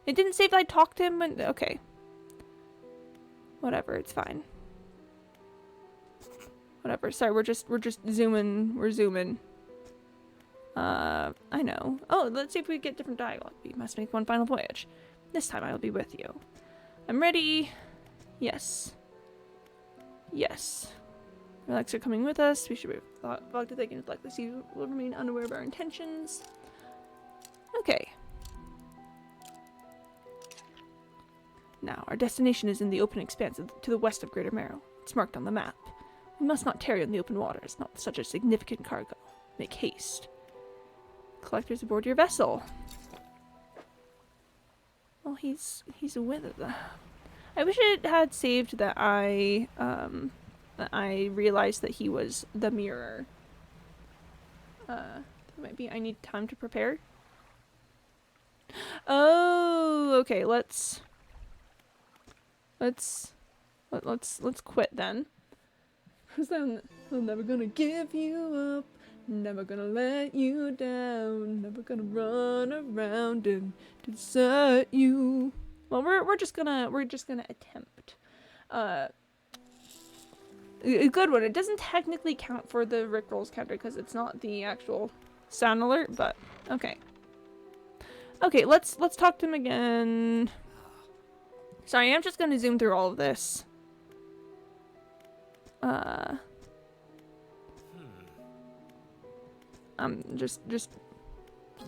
It didn't say if I talked to him when, okay. Whatever, it's fine. Whatever, sorry, we're just zooming, we're zooming. I know. Oh, let's see if we get different dialogue. We must make one final voyage. This time I will be with you. I'm ready. Yes. Yes. Relics are coming with us. We should be fogged to think and likely see will remain unaware of our intentions. Okay. Now, our destination is in the open expanse to the west of Greater Marrow. It's marked on the map. We must not tarry on the open waters, not with such a significant cargo. Make haste. Collectors aboard your vessel. Well, he's with the. I wish it had saved that I realized that he was the mirror. That might be. I need time to prepare. Oh, okay. Let's quit then. Cause then I'm never gonna give you up. Never gonna let you down. Never gonna run around and desert you. Well, we're just gonna attempt. A good one. It doesn't technically count for the Rickrolls counter because it's not the actual sound alert, but okay. Okay, let's talk to him again. Sorry, I'm just gonna zoom through all of this.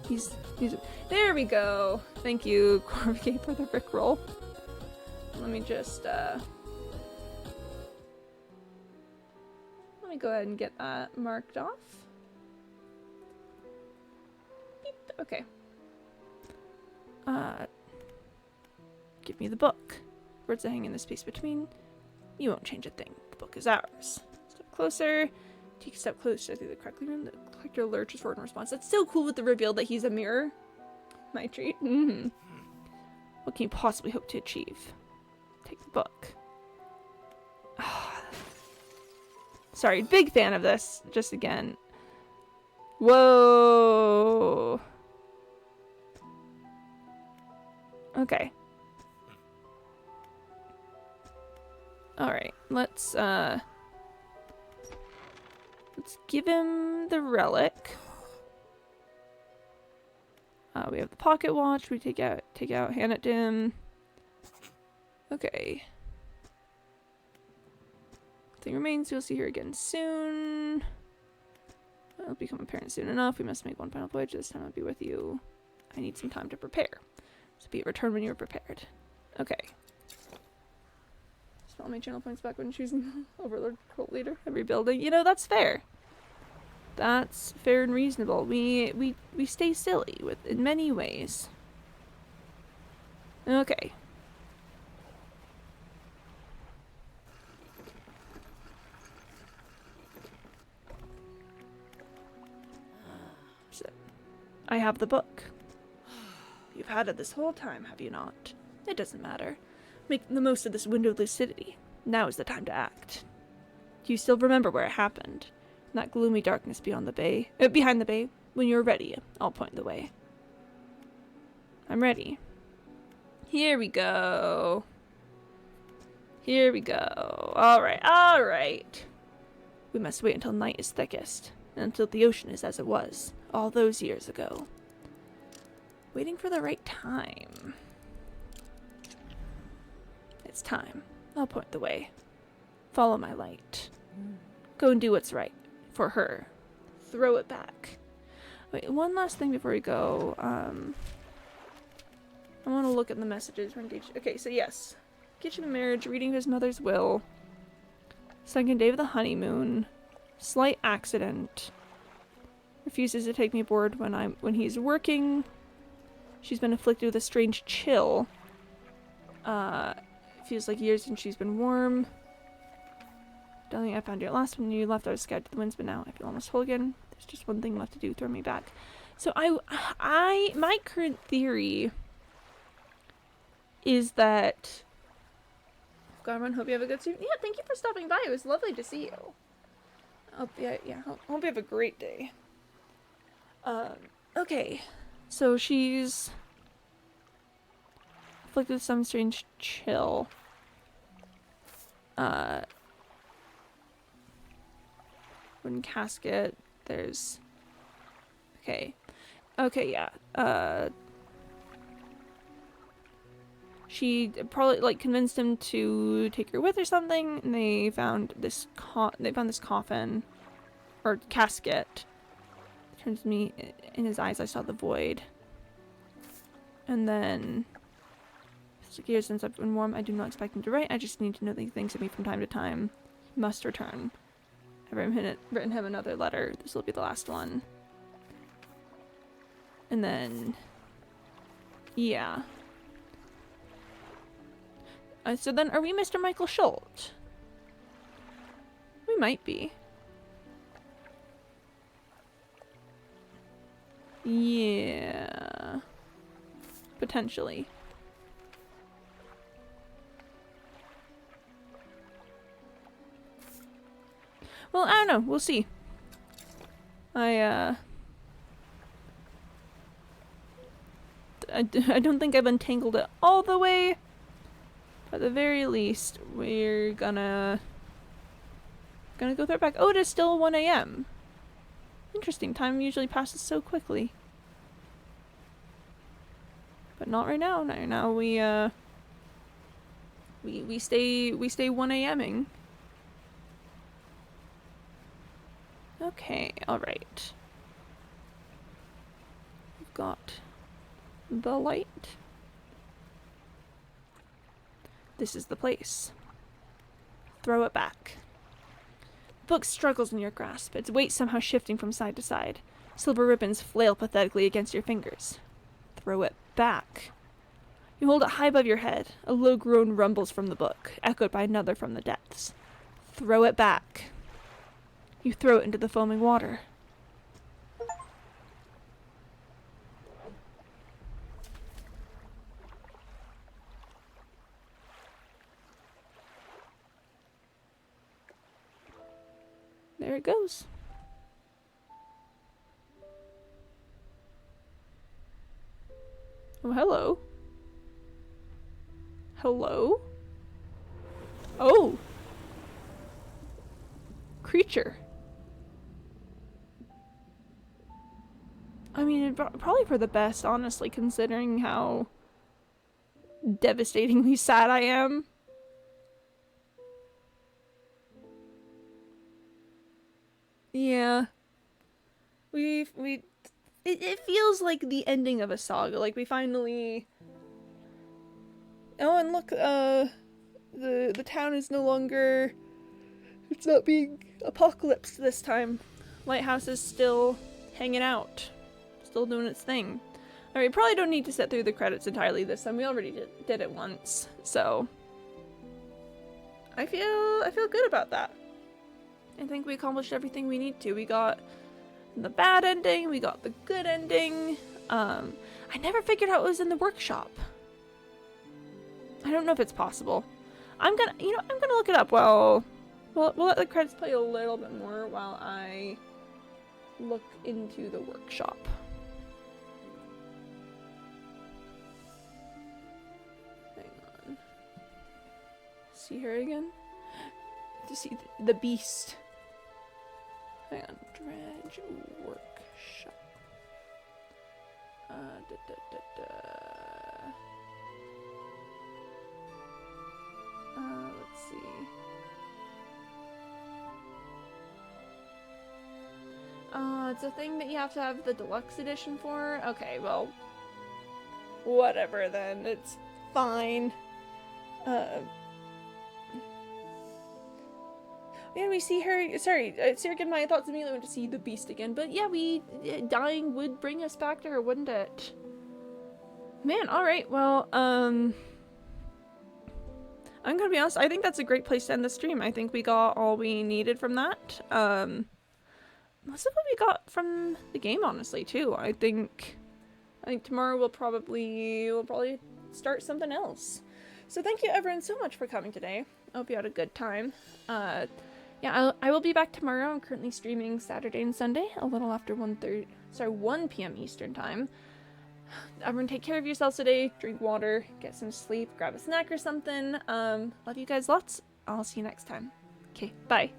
He's there we go. Thank you, Corvigate, for the Rickroll. Let me just let me go ahead and get that marked off. Beep. Okay. Give me the book. Words that hang in the space between. You won't change a thing. The book is ours. Step closer. Take a step closer through the crackly room. The collector lurches forward in response. That's so cool with the reveal that he's a mirror. My treat. What can you possibly hope to achieve? Take the book. Sorry, big fan of this. Just again. Whoa. Okay. Alright, let's give him the relic. We have the pocket watch. We take out, hand it to him. Okay. Thing remains. We'll see her again soon. It'll become apparent soon enough. We must make one final voyage. This time I'll be with you. I need some time to prepare. So be at return when you are prepared. Okay. Spell my channel points back when choosing Overlord cult leader. Every building. You know, that's fair. That's fair and reasonable. We stay silly in many ways. Okay. So, I have the book. You've had it this whole time, have you not? It doesn't matter. Make the most of this window of lucidity. Now is the time to act. Do you still remember where it happened? In that gloomy darkness beyond the bay, behind the bay. When you're ready, I'll point the way. I'm ready. Here we go. Here we go. Alright. We must wait until night is thickest, and until the ocean is as it was, all those years ago. Waiting for the right time. It's time. I'll point the way. Follow my light. Go and do what's right. For her. Throw it back. Wait, one last thing before we go. I want to look at the messages. Okay, so yes. Kitchen of marriage, reading his mother's will. Second day of the honeymoon. Slight accident. Refuses to take me aboard when he's working. She's been afflicted with a strange chill. Feels like years since she's been warm. Darling, I found you at last. When you left, I was scared to the winds, but now I feel almost whole again. There's just one thing left to do. Throw me back. So my current theory is that. God, everyone, hope you have a good stream. Yeah, thank you for stopping by. It was lovely to see you. Hope you have a great day. Okay. So she's afflicted with some strange chill. Wooden casket. There's. Okay, yeah. She probably convinced him to take her with or something, and they found this coffin or casket. Turns to me, in his eyes I saw the void. And then it's like years since I've been warm. I do not expect him to write. I just need to know that he thinks of me from time to time. He must return. I've written him another letter. This will be the last one. And then, yeah. So then, are we Mr. Michael Schultz? We might be. Yeah. Potentially. Well, I don't know. We'll see. I don't think I've untangled it all the way. But at the very least, we're gonna go through it back. Oh, it is still 1 a.m. Interesting. Time usually passes so quickly. But not right now. Not right now. We stay 1 a.m.ing. Okay, alright. We've got the light. This is the place. Throw it back. The book struggles in your grasp, its weight somehow shifting from side to side. Silver ribbons flail pathetically against your fingers. Throw it back. You hold it high above your head. A low groan rumbles from the book, echoed by another from the depths. Throw it back. You throw it into the foaming water. There it goes. Oh, hello. Hello? Oh! Creature. I mean, probably for the best, honestly, considering how devastatingly sad I am. Yeah. It feels like the ending of a saga. Like, we finally... Oh, and look, the town is no longer... It's not being apocalypsed this time. Lighthouse is still hanging out. Still doing its thing. Alright, we probably don't need to sit through the credits entirely this time. We already did it once, so... I feel good about that. I think we accomplished everything we need to. We got the bad ending, we got the good ending. I never figured out what was in the workshop. I don't know if it's possible. I'm gonna look it up while... We'll let the credits play a little bit more while I look into the workshop. Hang on. See her again? To see the beast. Hang on. Dredge workshop. Let's see. It's a thing that you have to have the deluxe edition for? Okay, well, whatever then. It's fine. Yeah, we see her. Sorry, Sirigan, my thoughts immediately went to see the beast again. But yeah, dying would bring us back to her, wouldn't it? Man, alright, well, I'm gonna be honest, I think that's a great place to end the stream. I think we got all we needed from that. Most of what we got from the game, honestly, too. I think tomorrow we'll probably start something else. So thank you everyone so much for coming today. I hope you had a good time. Yeah, I will be back tomorrow. I'm currently streaming Saturday and Sunday, a little after 1 p.m. Eastern time. Everyone take care of yourselves today, drink water, get some sleep, grab a snack or something. Love you guys lots. I'll see you next time. Okay, bye.